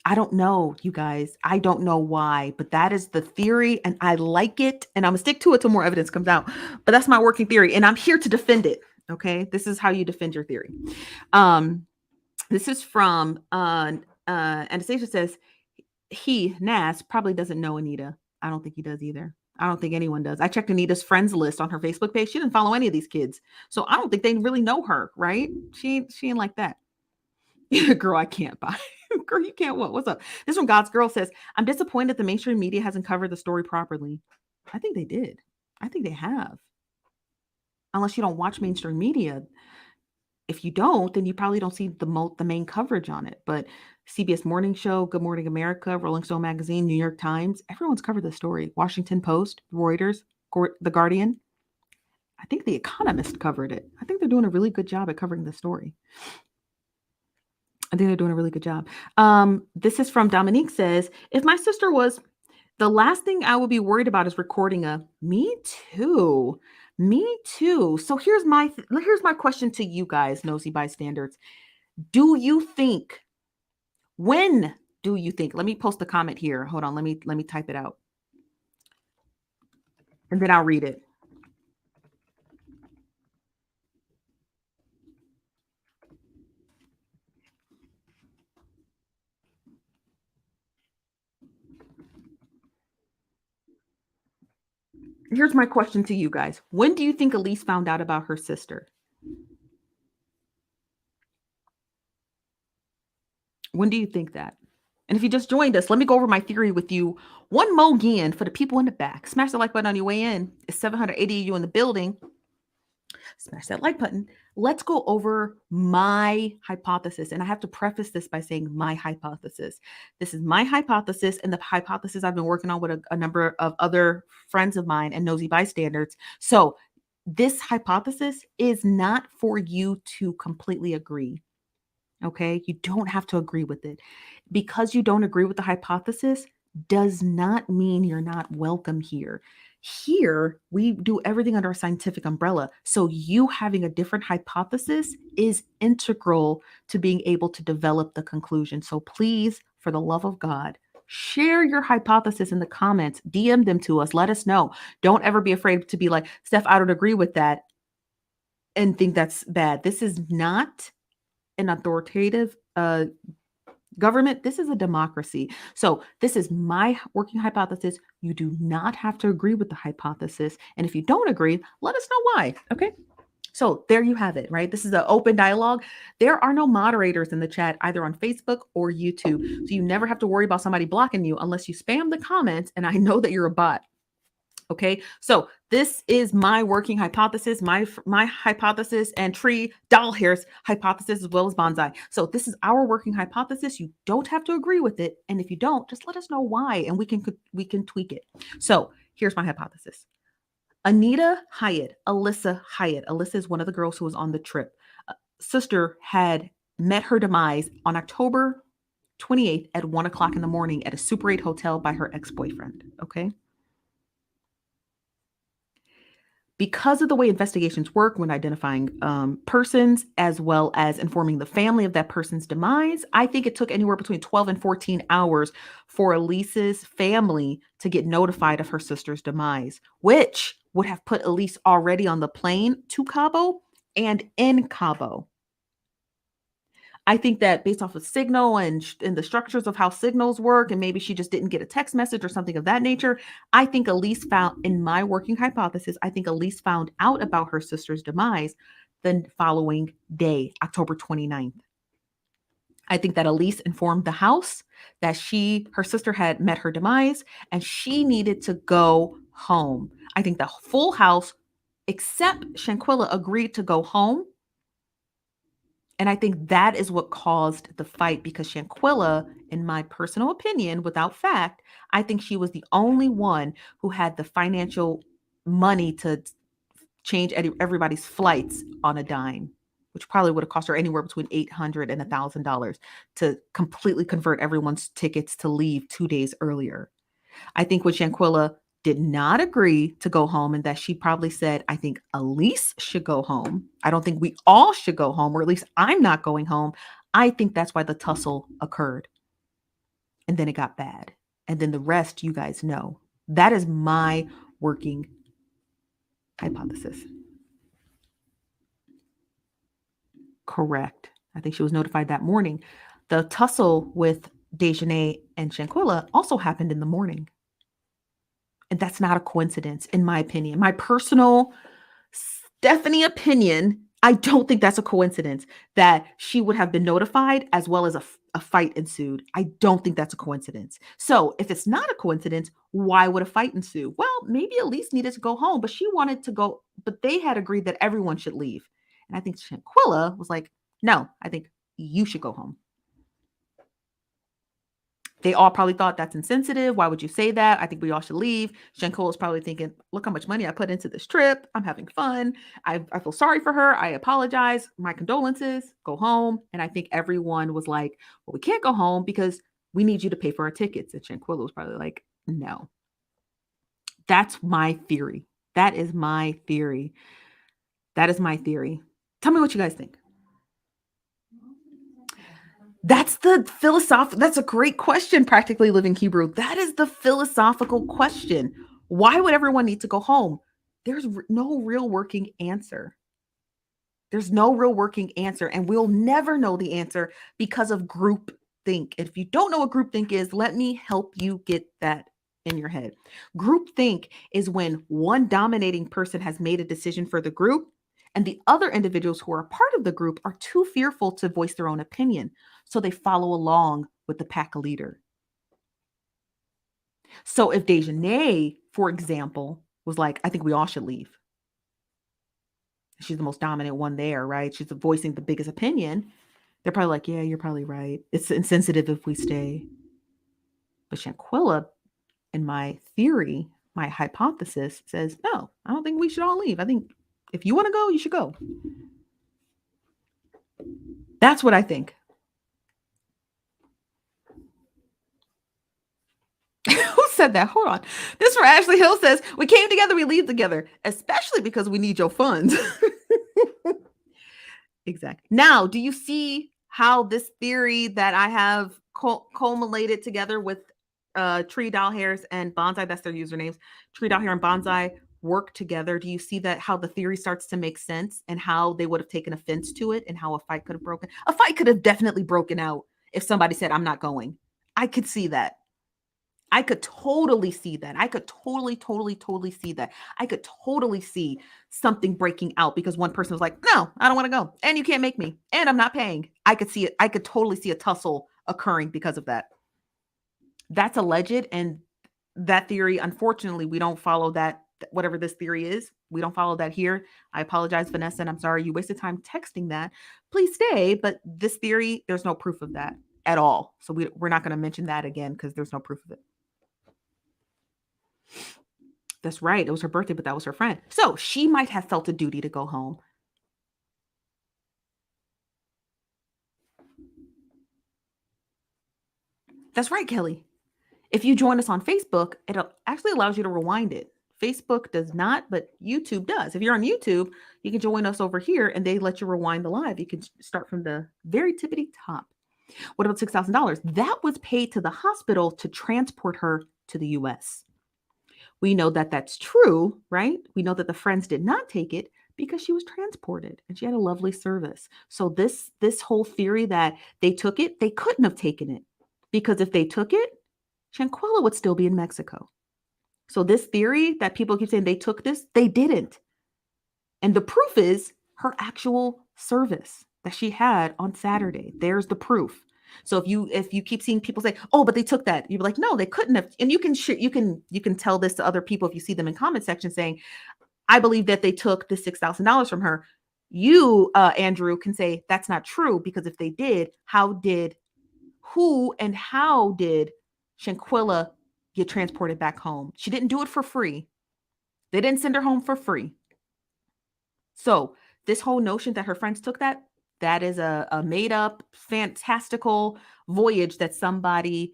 I don't know, you guys. I don't know why, but that is the theory and I like it. And I'm gonna stick to it till more evidence comes out. But that's my working theory and I'm here to defend it. Okay. This is how you defend your theory. This is from Anastasia says, Nas probably doesn't know Anita. I don't think he does either. I don't think anyone does. I checked Anita's friends list on her Facebook page. She didn't follow any of these kids. So I don't think they really know her, right? She ain't like that. Girl, I can't buy. Girl, you can't what? What's up? This one, God's Girl says, I'm disappointed the mainstream media hasn't covered the story properly. I think they did. I think they have. Unless you don't watch mainstream media. If you don't, then you probably don't see the main coverage on it. But CBS Morning Show, Good Morning America, Rolling Stone Magazine, New York Times, everyone's covered the story. Washington Post, Reuters, The Guardian. I think The Economist covered it. I think they're doing a really good job at covering the story. I think they're doing a really good job. This is from Dominique says, if my sister was, the last thing I would be worried about is recording a me too. Me too. So here's my question to you guys, nosy bystanders. When do you think, let me post a comment here. Hold on, let me type it out. And then I'll read it. Here's my question to you guys. When do you think Elise found out about her sister? When do you think that? And if you just joined us, let me go over my theory with you one more again for the people in the back. Smash the like button on your way in. It's 780 of you in the building. Smash that like button. Let's go over my hypothesis. And I have to preface this by saying my hypothesis. This is my hypothesis and the hypothesis I've been working on with a number of other friends of mine and nosy bystanders. So this hypothesis is not for you to completely agree. Okay, you don't have to agree with it. Because you don't agree with the hypothesis does not mean you're not welcome here. Here, we do everything under a scientific umbrella. So you having a different hypothesis is integral to being able to develop the conclusion. So please for the love of God, share your hypothesis in the comments, DM them to us, let us know. Don't ever be afraid to be like, Steph, I don't agree with that and think that's bad. This is not an authoritative government. This is a democracy. So this is my working hypothesis. You do not have to agree with the hypothesis. And if you don't agree, let us know why. Okay. So there you have it, right? This is an open dialogue. There are no moderators in the chat, either on Facebook or YouTube. So you never have to worry about somebody blocking you unless you spam the comments. And I know that you're a bot. Okay, so this is my working hypothesis, my hypothesis, and tree doll hairs hypothesis, as well as bonsai. So this is our working hypothesis. You don't have to agree with it, and if you don't, just let us know why, and we can tweak it. So here's my hypothesis: Anita Hyatt, Alyssa Hyatt. Alyssa is one of the girls who was on the trip. Sister had met her demise on October 28th at 1 o'clock in the morning at a Super 8 hotel by her ex-boyfriend. Okay. Because of the way investigations work when identifying persons, as well as informing the family of that person's demise, I think it took anywhere between 12 and 14 hours for Elise's family to get notified of her sister's demise, which would have put Elise already on the plane to Cabo and in Cabo. I think that based off of signal and the structures of how signals work, and maybe she just didn't get a text message or something of that nature, I think Elise found, in my working hypothesis, I think Elise found out about her sister's demise the following day, October 29th. I think that Elise informed the house that her sister had met her demise and she needed to go home. I think the full house, except Shanquella, agreed to go home. And I think that is what caused the fight, because Shanquella, in my personal opinion, without fact, I think she was the only one who had the financial money to change everybody's flights on a dime, which probably would have cost her anywhere between $800 and $1,000 to completely convert everyone's tickets to leave 2 days earlier. I think when Shanquella did not agree to go home, and that she probably said, I think Elise should go home. I don't think we all should go home, or at least I'm not going home. I think that's why the tussle occurred. And then it got bad. And then the rest, you guys know. That is my working hypothesis. Correct. I think she was notified that morning. The tussle with Dejanay and Shanquella also happened in the morning. And that's not a coincidence, in my opinion. My personal Stephanie opinion, I don't think that's a coincidence that she would have been notified as well as a fight ensued. I don't think that's a coincidence. So if it's not a coincidence, why would a fight ensue? Well, maybe Elise needed to go home, but she wanted to go, but they had agreed that everyone should leave. And I think Shanquella was like, no, I think you should go home. They all probably thought that's insensitive. Why would you say that? I think we all should leave. Shanquella is probably thinking, look how much money I put into this trip. I'm having fun. I feel sorry for her. I apologize. My condolences. Go home. And I think everyone was like, well, we can't go home because we need you to pay for our tickets. And Shanquella was probably like, no. That's my theory. That is my theory. That is my theory. Tell me what you guys think. That's a great question, Practically Living Hebrew. That is the philosophical question. Why would everyone need to go home? There's no real working answer. There's no real working answer, and we'll never know the answer because of groupthink. If you don't know what groupthink is, let me help you get that in your head. Groupthink is when one dominating person has made a decision for the group, and the other individuals who are a part of the group are too fearful to voice their own opinion. So they follow along with the pack leader. So if Dejanay, for example, was like, I think we all should leave. She's the most dominant one there, right? She's voicing the biggest opinion. They're probably like, yeah, you're probably right. It's insensitive if we stay. But Shanquella, in my theory, my hypothesis says, no, I don't think we should all leave. I think if you want to go, you should go. That's what I think. Who said that? Hold on. This for Ashley Hill says, we came together, we leave together, especially because we need your funds. Exactly. Now, do you see how this theory that I have culminated together with Tree Doll Hairs and Bonsai. That's their usernames. Tree Doll Hair and Bonsai work together. Do you see that how the theory starts to make sense and how they would have taken offense to it and how a fight could have broken? A fight could have definitely broken out if somebody said, I'm not going. I could see that. I could totally see that. I could totally see that. I could totally see something breaking out because one person was like, no, I don't want to go. And you can't make me. And I'm not paying. I could see it. I could totally see a tussle occurring because of that. That's alleged. And that theory, unfortunately, we don't follow that. Whatever this theory is, we don't follow that here. I apologize, Vanessa, and I'm sorry you wasted time texting that. Please stay. But this theory, there's no proof of that at all. So we're not going to mention that again because there's no proof of it. That's right. It was her birthday, but that was her friend. So she might have felt a duty to go home. That's right, Kelly. If you join us on Facebook, it actually allows you to rewind it. Facebook does not, but YouTube does. If you're on YouTube, you can join us over here and they let you rewind the live. You can start from the very tippity top. What about $6,000? That was paid to the hospital to transport her to the US. We know that that's true, right? We know that the friends did not take it because she was transported and she had a lovely service. So this whole theory that they took it, they couldn't have taken it because if they took it, Shanquella would still be in Mexico. So this theory that people keep saying they took this, they didn't. And the proof is her actual service that she had on Saturday. There's the proof. So if you keep seeing people say, "Oh, but they took that," you're like, "No, they couldn't have." And you can tell this to other people if you see them in comment section saying, "I believe that they took the $6,000 from her." You, Andrew, can say that's not true because if they did, who and how did Shanquella get transported back home? She didn't do it for free. They didn't send her home for free. So this whole notion that her friends took that is a made up, fantastical voyage that somebody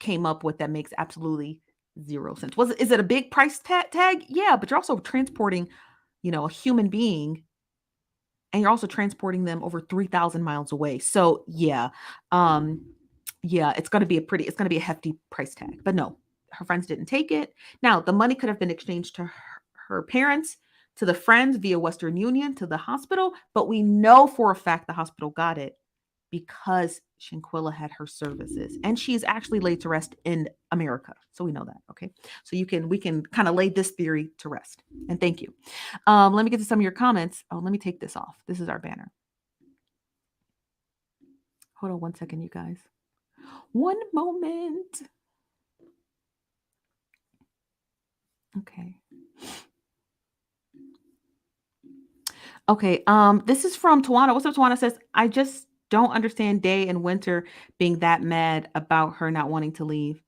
came up with that makes absolutely zero sense. Is it a big price tag? Yeah, but you're also transporting, a human being, and you're also transporting them over 3,000 miles away. So yeah, it's going to be a hefty price tag. But no, her friends didn't take it. Now the money could have been exchanged to her parents, to the friends via Western Union, to the hospital, but we know for a fact the hospital got it because Shanquella had her services and she's actually laid to rest in America. So we know that. Okay. So we can kind of lay this theory to rest. And thank you. Let me get to some of your comments. Oh, let me take this off. This is our banner. Hold on one second, you guys. One moment. Okay. Okay. This is from Tawana. What's up, Tawana? Says, I just don't understand Day and Winter being that mad about her not wanting to leave.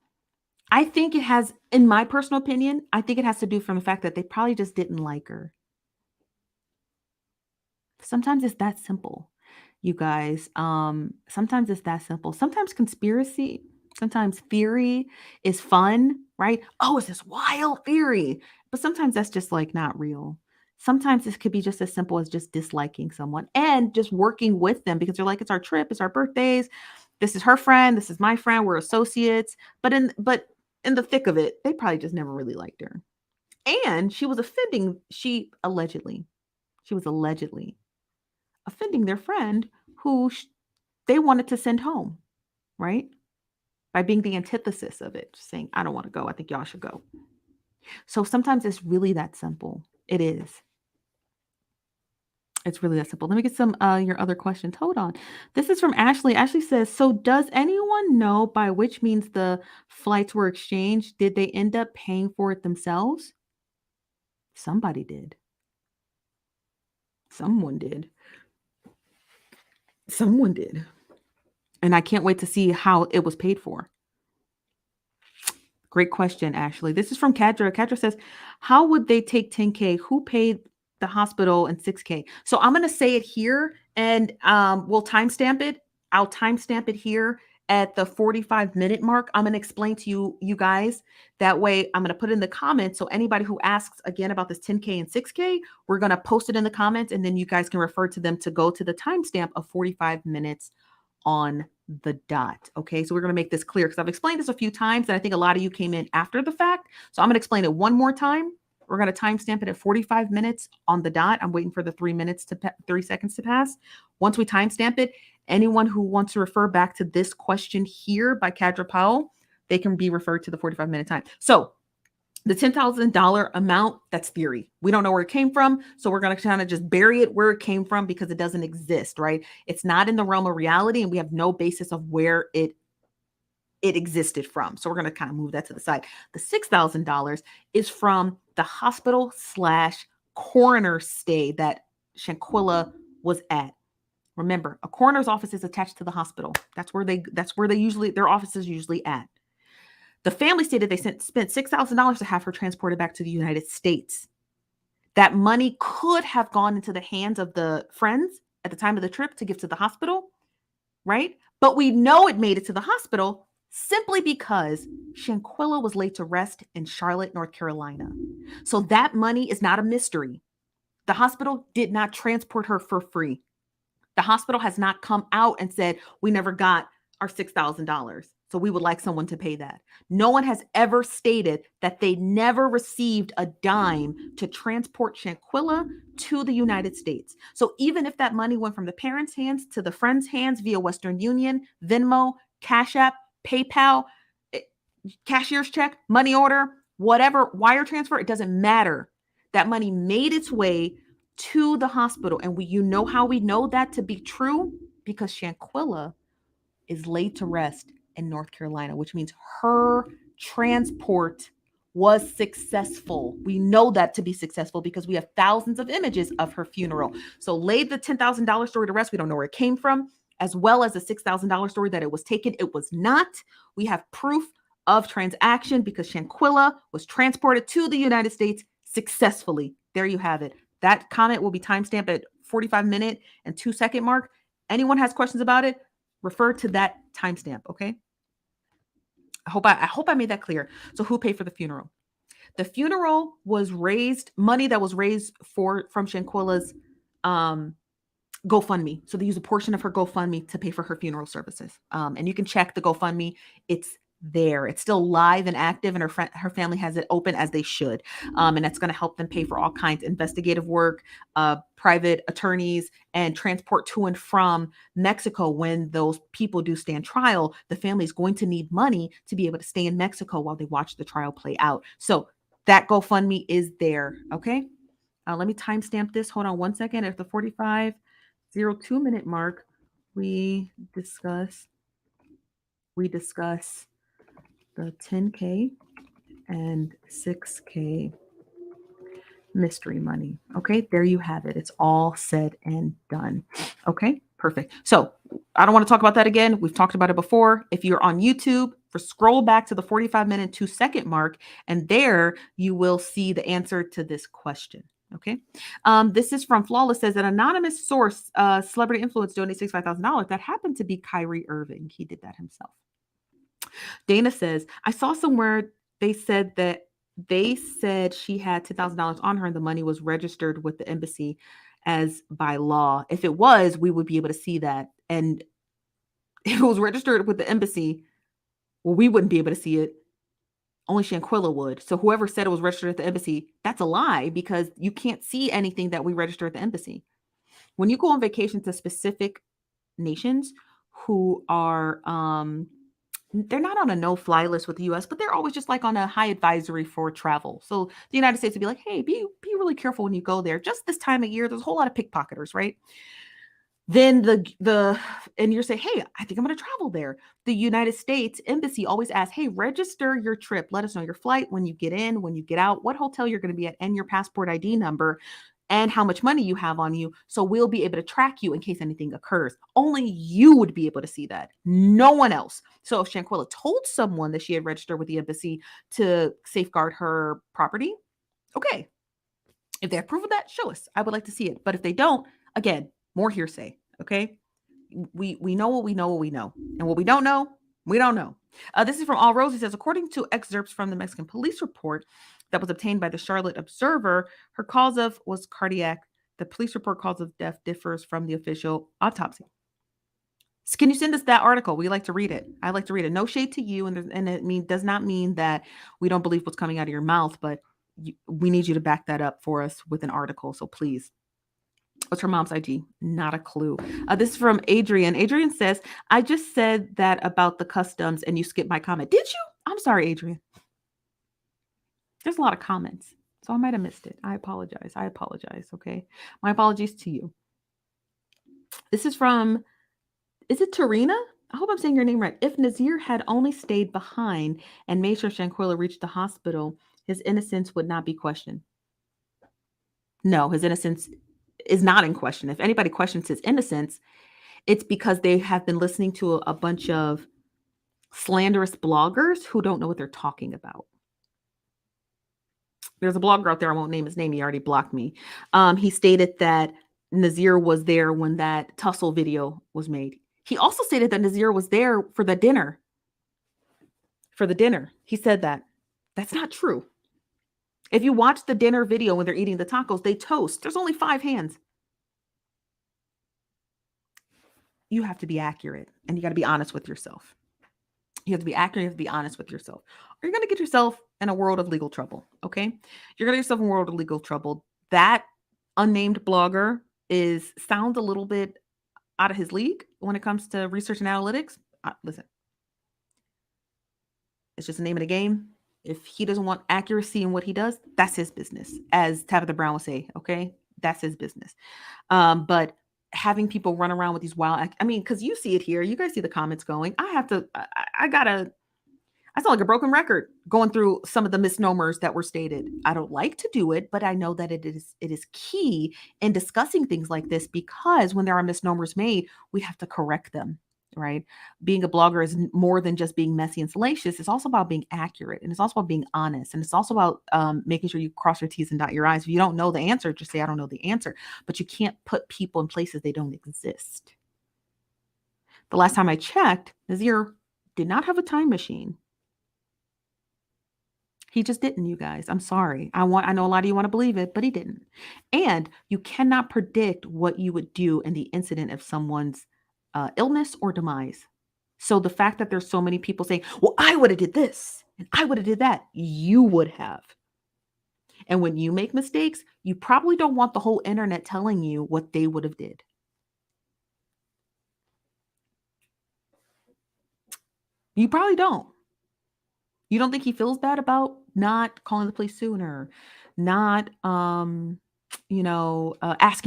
I think it has, in my personal opinion, I think it has to do from the fact that they probably just didn't like her. Sometimes it's that simple, you guys. Sometimes it's that simple. Sometimes conspiracy, sometimes theory is fun, right? Oh, it's this wild theory. But sometimes that's just like not real. Sometimes this could be just as simple as just disliking someone and just working with them because they're like, it's our trip, it's our birthdays. This is her friend, this is my friend, we're associates. But in the thick of it, they probably just never really liked her. And she was allegedly offending their friend who they wanted to send home, right? By being the antithesis of it, just saying, I don't want to go. I think y'all should go. So sometimes it's really that simple. It is. It's really that simple. Let me get some your other questions. Hold on. This is from Ashley. Ashley says, so does anyone know by which means the flights were exchanged? Did they end up paying for it themselves? Somebody did. Someone did. Someone did. And I can't wait to see how it was paid for. Great question, Ashley. This is from Kadra. Kadra says, how would they take 10K? Who paid the hospital and 6K? So I'm going to say it here and we'll timestamp it. I'll timestamp it here at the 45-minute mark. I'm going to explain to you guys. That way I'm going to put it in the comments. So anybody who asks again about this 10K and 6K, we're going to post it in the comments and then you guys can refer to them to go to the timestamp of 45 minutes on the dot. Okay, so we're going to make this clear because I've explained this a few times and I think a lot of you came in after the fact. So I'm going to explain it one more time. We're going to timestamp it at 45 minutes on the dot. I'm waiting for the 3 seconds to pass. Once we timestamp it, anyone who wants to refer back to this question here by Kadra Powell, they can be referred to the 45-minute time. So the $10,000 amount, that's theory. We don't know where it came from. So we're going to kind of just bury it where it came from because it doesn't exist, right? It's not in the realm of reality and we have no basis of where it existed from. So we're going to kind of move that to the side. The $6,000 is from the hospital / coroner stay that Shanquella was at. Remember, a coroner's office is attached to the hospital. That's where their office is usually at. The family stated they spent $6,000 to have her transported back to the United States. That money could have gone into the hands of the friends at the time of the trip to give to the hospital, right? But we know it made it to the hospital simply because Shanquella was laid to rest in Charlotte, North Carolina. So that money is not a mystery. The hospital did not transport her for free. The hospital has not come out and said, we never got our $6,000. So we would like someone to pay that. No one has ever stated that they never received a dime to transport Shanquella to the United States. So even if that money went from the parents' hands to the friends' hands via Western Union, Venmo, Cash App, PayPal, cashier's check, money order, whatever, wire transfer, it doesn't matter. That money made its way to the hospital. And you know how we know that to be true? Because Shanquella is laid to rest in North Carolina, which means her transport was successful. We know that to be successful because we have thousands of images of her funeral. So laid the $10,000 story to rest. We don't know where it came from, as well as the $6,000 story that it was taken. It was not. We have proof of transaction because Shanquella was transported to the United States successfully. There you have it. That comment will be timestamped at 45-minute and 2-second mark. Anyone has questions about it, refer to that timestamp, okay? I hope I made that clear. So who paid for the funeral? The funeral was money that was raised from Shanquella's GoFundMe. So they use a portion of her GoFundMe to pay for her funeral services. And you can check the GoFundMe. It's there. It's still live and active, and her family has it open as they should. And that's going to help them pay for all kinds of investigative work, private attorneys, and transport to and from Mexico when those people do stand trial. The family is going to need money to be able to stay in Mexico while they watch the trial play out. So that GoFundMe is there. Okay. Let me timestamp this. Hold on 1 second. At the 45:02-minute mark, we discuss the 10K and 6K mystery money. Okay, there you have it. It's all said and done. Okay, perfect. So I don't want to talk about that again. We've talked about it before. If you're on YouTube, scroll back to the 45-minute 2-second mark, and there you will see the answer to this question. Okay. This is from Flawless, says an anonymous source, celebrity influence, donated $65,000. That happened to be Kyrie Irving. He did that himself. Dana says, I saw somewhere they said she had $10,000 on her and the money was registered with the embassy as by law. If it was, we would be able to see that. And if it was registered with the embassy, well, we wouldn't be able to see it. Only Shanquella would. So whoever said it was registered at the embassy, that's a lie because you can't see anything that we register at the embassy. When you go on vacation to specific nations who are they're not on a no-fly list with the U.S., but they're always just like on a high advisory for travel. So the United States would be like, hey, be really careful when you go there. Just this time of year, there's a whole lot of pickpocketers, right? Then and you're saying, hey, I think I'm going to travel there. The United States Embassy always asks, hey, register your trip. Let us know your flight, when you get in, when you get out, what hotel you're going to be at, and your passport ID number, and how much money you have on you. So we'll be able to track you in case anything occurs. Only you would be able to see that. No one else. So if Shanquella told someone that she had registered with the embassy to safeguard her property, okay. If they have proof of that, show us. I would like to see it. But if they don't, again, more hearsay. Okay. We know what we know, and what we don't know, we don't know. This is from All Rose. He says, according to excerpts from the Mexican police report that was obtained by the Charlotte Observer, her cause of was cardiac. The police report cause of death differs from the official autopsy. Can you send us that article? We like to read it. I like to read it. No shade to you, and does not mean that we don't believe what's coming out of your mouth, but we need you to back that up for us with an article. So please. What's her mom's IG? Not a clue. This is from Adrian. Adrian says, I just said that about the customs and you skipped my comment. Did you? I'm sorry, Adrian. There's a lot of comments, so I might have missed it. I apologize. Okay. My apologies to you. This is from, is it Tarina? I hope I'm saying your name right. If Nazir had only stayed behind and made sure Shanquella reached the hospital, his innocence would not be questioned. No, his innocence is not in question. If anybody questions his innocence, it's because they have been listening to a bunch of slanderous bloggers who don't know what they're talking about. There's a blogger out there, I won't name his name, he already blocked me. He stated that Nazir was there when that tussle video was made. He also stated that Nazir was there for the dinner. For the dinner. He said that. That's not true. If you watch the dinner video when they're eating the tacos, they toast. There's only 5 hands. You have to be accurate and you got to be honest with yourself. You have to be accurate. You have to be honest with yourself. Or you're going to get yourself in a world of legal trouble. Okay. You're going to get yourself in a world of legal trouble. That unnamed blogger sounds a little bit out of his league when it comes to research and analytics. Listen, it's just the name of the game. If he doesn't want accuracy in what he does, that's his business. As Tabitha Brown would say, okay, that's his business. But having people run around with these wild, because you see it here, you guys see the comments going. I sound like a broken record going through some of the misnomers that were stated. I don't like to do it, but I know that it is key in discussing things like this, because when there are misnomers made, we have to correct them, right? Being a blogger is more than just being messy and salacious. It's also about being accurate, and it's also about being honest, and it's also about making sure you cross your T's and dot your I's. If you don't know the answer, just say, I don't know the answer. But you can't put people in places they don't exist. The last time I checked, Nazir did not have a time machine. He just didn't, you guys. I'm sorry. I know a lot of you want to believe it, but he didn't. And you cannot predict what you would do in the incident of someone's illness or demise. So the fact that there's so many people saying, well, I would have did this and I would have did that, you would have. And when you make mistakes, you probably don't want the whole internet telling you what they would have did. You probably don't. You don't think he feels bad about not calling the police sooner, not, asking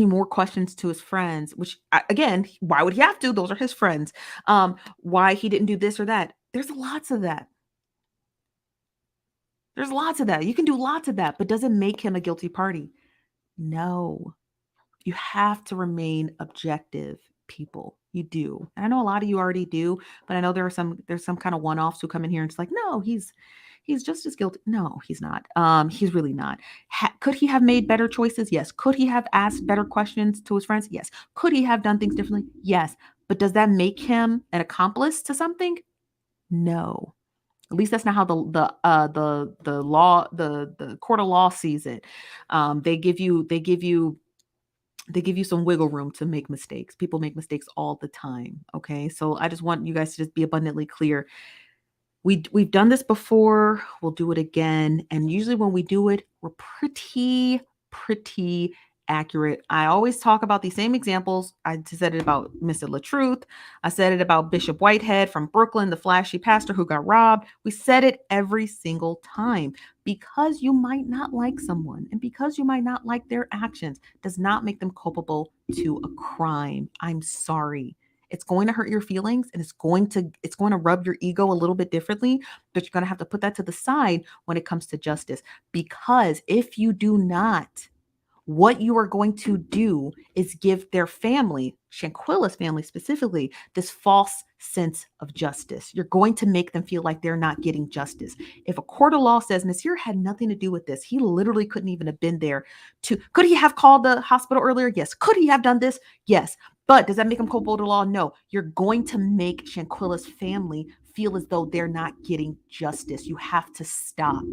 more questions to his friends, which, again, why would he have to? Those are his friends. Why he didn't do this or that. There's lots of that. There's lots of that. You can do lots of that, but does it make him a guilty party? No. You have to remain objective, people. You do. And I know a lot of you already do, but I know there's some kind of one-offs who come in here and it's like, no, he's just as guilty. No, he's not. He's really not. Could he have made better choices? Yes. Could he have asked better questions to his friends? Yes. Could he have done things differently? Yes. But does that make him an accomplice to something? No. At least that's not how the law, the court of law sees it. They give you some wiggle room to make mistakes. People make mistakes all the time. Okay. So I just want you guys to just be abundantly clear. We've done this before. We'll do it again. And usually when we do it, we're pretty accurate. I always talk about these same examples. I said it about Mr. LaTruth. I said it about Bishop Whitehead from Brooklyn, the flashy pastor who got robbed. We said it every single time. Because you might not like someone and because you might not like their actions does not make them culpable to a crime. I'm sorry. It's going to hurt your feelings and it's going to rub your ego a little bit differently, but you're going to have to put that to the side when it comes to justice. Because if you do not, what you are going to do is give their family, Shanquella's family specifically, this false sense of justice. You're going to make them feel like they're not getting justice. If a court of law says Nasir had nothing to do with this, he literally couldn't even have been there could he have called the hospital earlier? Yes. Could he have done this? Yes. But does that make him culpable to law? No. You're going to make Shanquella's family feel as though they're not getting justice. You have to stop.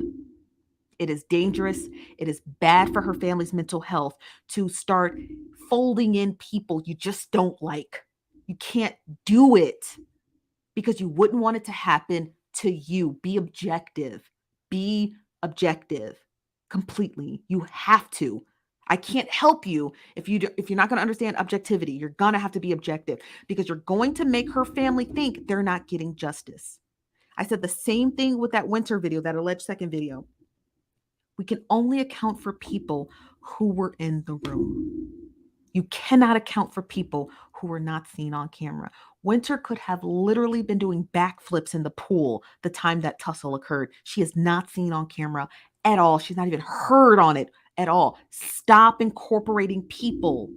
It is dangerous. It is bad for her family's mental health to start folding in people you just don't like. You can't do it because you wouldn't want it to happen to you. Be objective. Be objective completely. You have to. I can't help you if if you're not going to understand objectivity. You're going to have to be objective because you're going to make her family think they're not getting justice. I said the same thing with that winter video, that alleged second video. We can only account for people who were in the room. You cannot account for people who were not seen on camera. Winter could have literally been doing backflips in the pool the time that tussle occurred. She is not seen on camera at all. She's not even heard on it at all. Stop incorporating people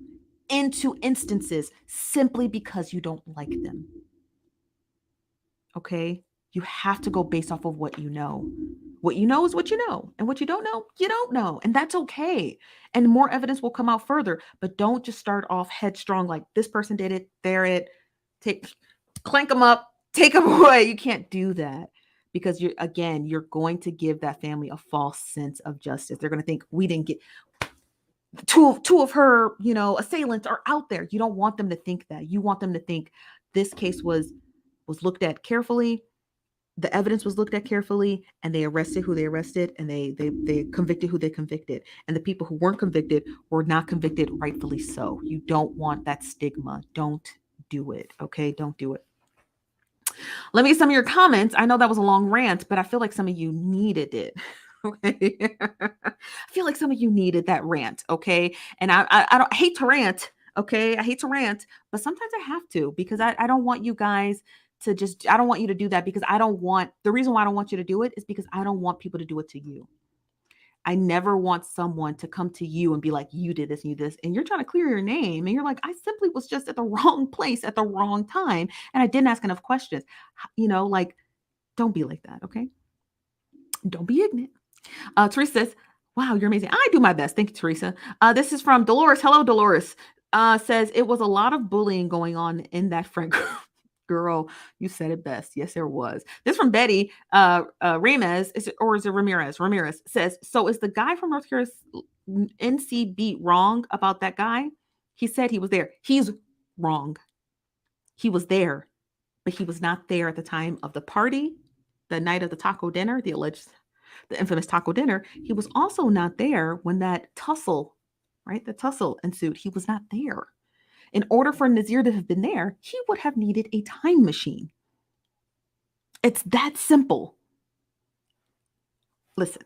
into instances simply because you don't like them. Okay? You have to go based off of what you know. What you know is what you know, and what you don't know, and that's okay. And more evidence will come out further, but don't just start off headstrong like this person did it, they're it, take clank them up, take them away. You can't do that because you're going to give that family a false sense of justice. They're going to think we didn't get two of her, assailants are out there. You don't want them to think that. You want them to think this case was looked at carefully, the evidence was looked at carefully, and they arrested who they arrested, and they convicted who they convicted, and the people who weren't convicted were not convicted rightfully so. You don't want that stigma. Don't do it. Okay, don't do it. Let me get some of your comments. I know that was a long rant, but I feel like some of you needed it. Okay, I feel like some of you needed that rant. Okay, and I don't hate to rant. Okay, I hate to rant, but sometimes I have to because I don't want you guys to just, I don't want you to do that because the reason why I don't want you to do it is because I don't want people to do it to you. I never want someone to come to you and be like, you did this, and you did this, and you're trying to clear your name. And you're like, I simply was just at the wrong place at the wrong time. And I didn't ask enough questions. Like, don't be like that. Okay. Don't be ignorant. Teresa says, wow, you're amazing. I do my best. Thank you, Teresa. This is from Dolores. Hello, Dolores. Says it was a lot of bullying going on in that friend group. Girl, you said it best. Yes, there was. This from Betty Ramirez, is it Ramirez? Ramirez says, so is the guy from North Carolina NC beat wrong about that guy? He said he was there. He's wrong. He was there, but he was not there at the time of the party, the night of the taco dinner, the infamous taco dinner. He was also not there when that tussle, right? The tussle ensued. He was not there. In order for Nazir to have been there, he would have needed a time machine. It's that simple. Listen,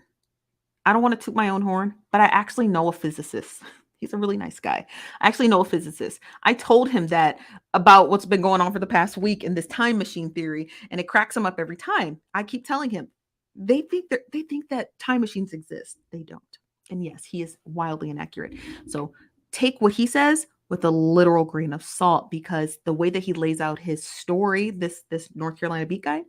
I don't want to toot my own horn, but I actually know a physicist. He's a really nice guy. I actually know a physicist. I told him that about what's been going on for the past week in this time machine theory, and it cracks him up every time. I keep telling him, they think that time machines exist. They don't. And yes, he is wildly inaccurate. So take what he says with a literal grain of salt, because the way that he lays out his story, this North Carolina beat guy,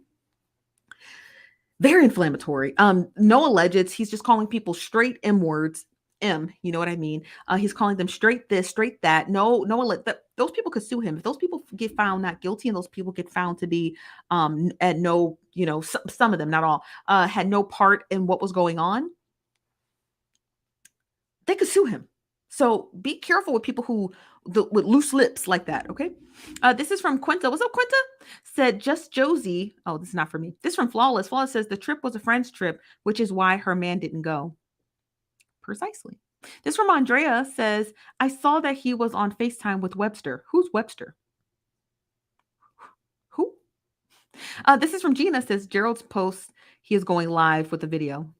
very inflammatory. No allegeds. He's just calling people straight M words. You know what I mean? He's calling them straight this, straight that. No, those people could sue him. If those people get found not guilty and those people get found to be at no, some of them, not all, had no part in what was going on, they could sue him. So be careful with people with loose lips like that. Okay. This is from Quinta. What's up, Quinta? Said just Josie. Oh, this is not for me. This is from Flawless. Flawless says the trip was a friend's trip, which is why her man didn't go. Precisely. This from Andrea says, I saw that he was on FaceTime with Webster. Who's Webster? Who? This is from Gina. Says Gerald's post. He is going live with the video.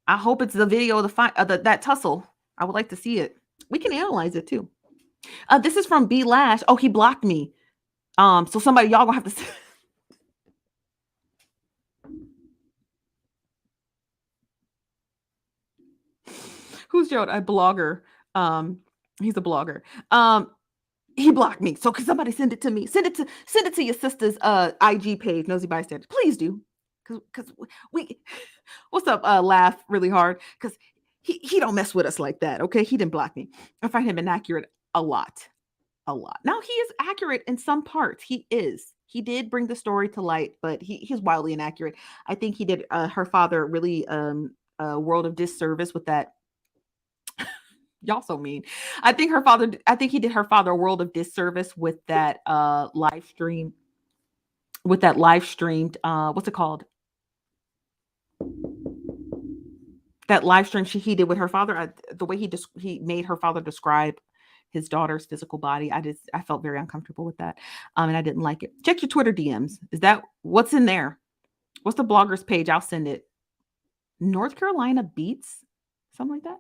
I hope it's the video of the fight, that tussle. I would like to see it. We can analyze it too. This is from B Lash. Oh, he blocked me. So somebody, y'all gonna have to. Who's Gerald? A blogger. He's a blogger. He blocked me. So could somebody send it to me? Send it to your sister's IG page, Nosy Bystander. Please do. Cause we what's up? Laugh really hard. Cause he don't mess with us like that. Okay. He didn't block me. I find him inaccurate a lot. Now he is accurate in some parts. He did bring the story to light, but he's wildly inaccurate. I think he did her father really a world of disservice with that. Y'all so mean. I think he did her father a world of disservice with that live stream, with that live streamed what's it called? That live stream he did with her father. The way he made her father describe his daughter's physical body, I felt very uncomfortable with that. And I didn't like it. Check your Twitter DMs. Is that what's in there? What's the bloggers page? I'll send it. North Carolina beats something like that.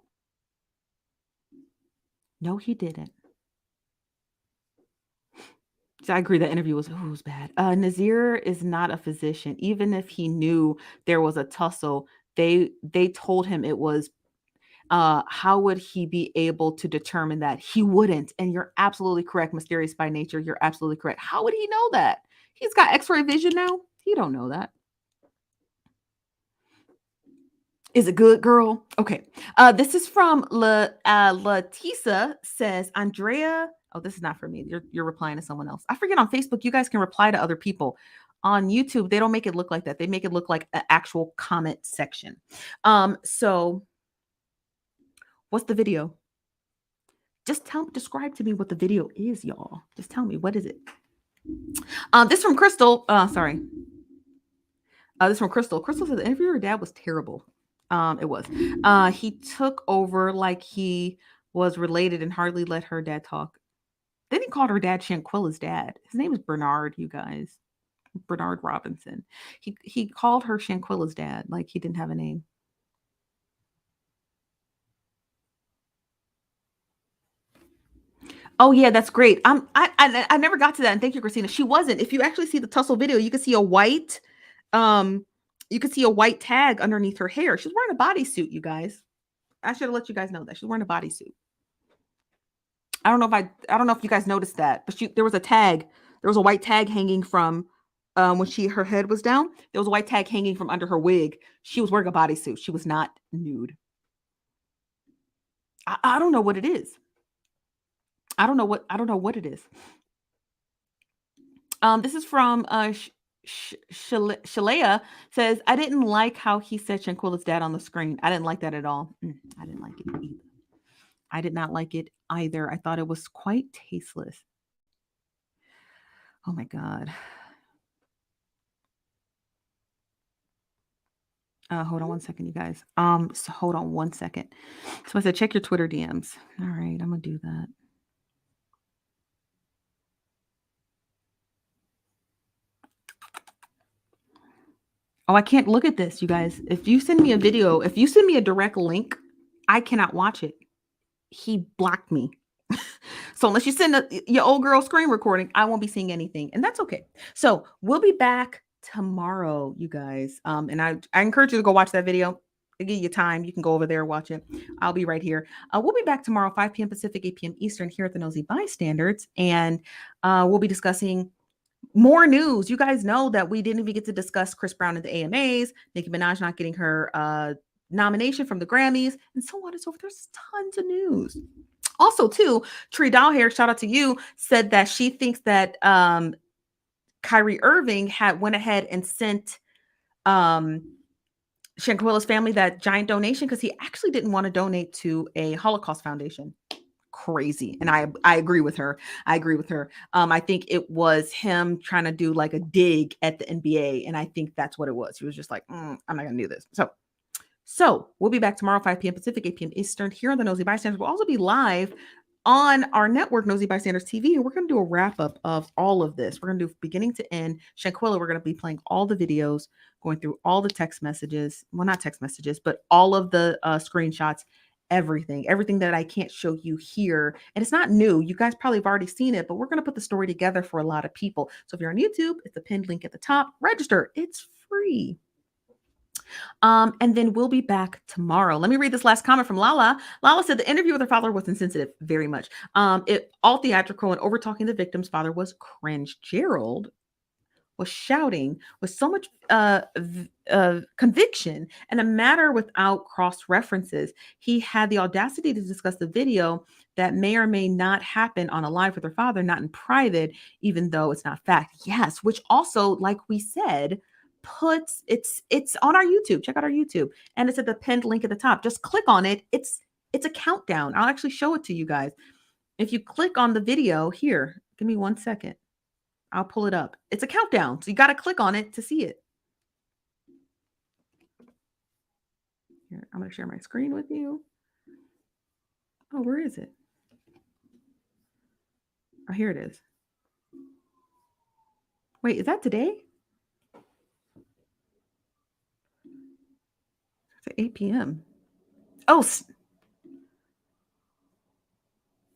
No, he didn't. So I agree that interview was bad. Nazir is not a physician. Even if he knew there was a tussle, they told him it was. How would he be able to determine that? He wouldn't. And you're absolutely correct. Mysterious by nature. You're absolutely correct. How would he know that? He's got X-ray vision now. He don't know that. Is it good, girl? Okay. This is from Latisa says, Andrea. Oh, this is not for me. You're replying to someone else. I forget on Facebook, you guys can reply to other people. On YouTube, they don't make it look like that. They make it look like an actual comment section. So what's the video? Just describe to me what the video is, y'all. Just tell me, what is it? This from Crystal. Sorry. This from Crystal. Crystal said the interview her dad was terrible. It was. He took over like he was related and hardly let her dad talk. Then he called her dad Shanquella's dad. His name is Bernard, you guys. Bernard Robinson. He called her Shanquella's dad, like he didn't have a name. Oh yeah, that's great. I never got to that, and thank you, Christina. She wasn't. If you actually see the tussle video, you can see a white, you can see a white tag underneath her hair. She's wearing a bodysuit, you guys. I should have let you guys know that she's wearing a bodysuit. I don't know if you guys noticed that, but there was a tag. There was a white tag hanging from when her head was down. There was a white tag hanging from under her wig. She was wearing a bodysuit. She was not nude. I don't know what it is. I don't know what it is. This is from Shalea says, I didn't like how he said Shanquella's dad on the screen. I didn't like that at all. I didn't like it either. I did not like it either. I thought it was quite tasteless. Oh my God. Hold on one second, you guys. So hold on one second. So I said, check your Twitter DMs. All right, I'm gonna do that. Oh, I can't look at this, you guys. If you send me a video, if you send me a direct link, I cannot watch it. He blocked me. So unless you send your old girl screen recording, I won't be seeing anything, and that's okay. So we'll be back tomorrow, you guys. And I encourage you to go watch that video. I'll give you time. You can go over there, watch it. I'll be right here. We'll be back tomorrow, 5 p.m. Pacific, 8 p.m. Eastern, here at the Nosy Bystanders, and we'll be discussing more news. You guys know that we didn't even get to discuss Chris Brown and the AMAs, Nicki Minaj not getting her nomination from the Grammys, and so on and so forth. There's tons of news. Also, too, Tree Dollhair, shout out to you, said that she thinks that Kyrie Irving went ahead and sent Shanquella's family that giant donation because he actually didn't want to donate to a Holocaust foundation. Crazy. And I agree with her. I think it was him trying to do like a dig at the NBA. And I think that's what it was. He was just like, I'm not going to do this. So we'll be back tomorrow, 5 p.m. Pacific, 8 p.m. Eastern, here on the Nosy Bystanders. We'll also be live on our network, Nosy Bystanders TV, and we're going to do a wrap-up of all of this. We're going to do beginning to end. Shanquella, we're going to be playing all the videos, going through all the text messages. Well, not text messages, but all of the screenshots, everything that I can't show you here. And it's not new. You guys probably have already seen it, but we're going to put the story together for a lot of people. So if you're on YouTube, it's the pinned link at the top. Register. It's free. And then we'll be back tomorrow. Let me read this last comment from Lala. Lala said the interview with her father was insensitive, very much. It all theatrical and over talking the victim's father was cringe. Gerald was shouting with so much conviction and a matter without cross references. He had the audacity to discuss the video that may or may not happen on a live with her father, not in private, even though it's not fact. Yes, which also, like we said, it's on our YouTube. Check out our YouTube, and it's at the pinned link at the top. Just click on it. It's It's a countdown. I'll actually show it to you guys. If you click on the video here, give me 1 second. I'll pull it up. It's a countdown. So you got to click on it to see it. Here, I'm going to share my screen with you. Oh, where is it? Oh, here it is. Wait, is that today? It's at 8 p.m. Oh,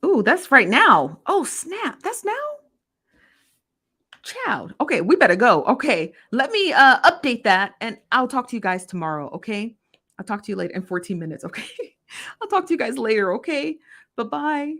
ooh, that's right now. Oh, snap. That's now? Child. Okay, we better go. Okay, let me update that and I'll talk to you guys tomorrow. Okay, I'll talk to you later in 14 minutes. Okay, I'll talk to you guys later. Okay, bye bye.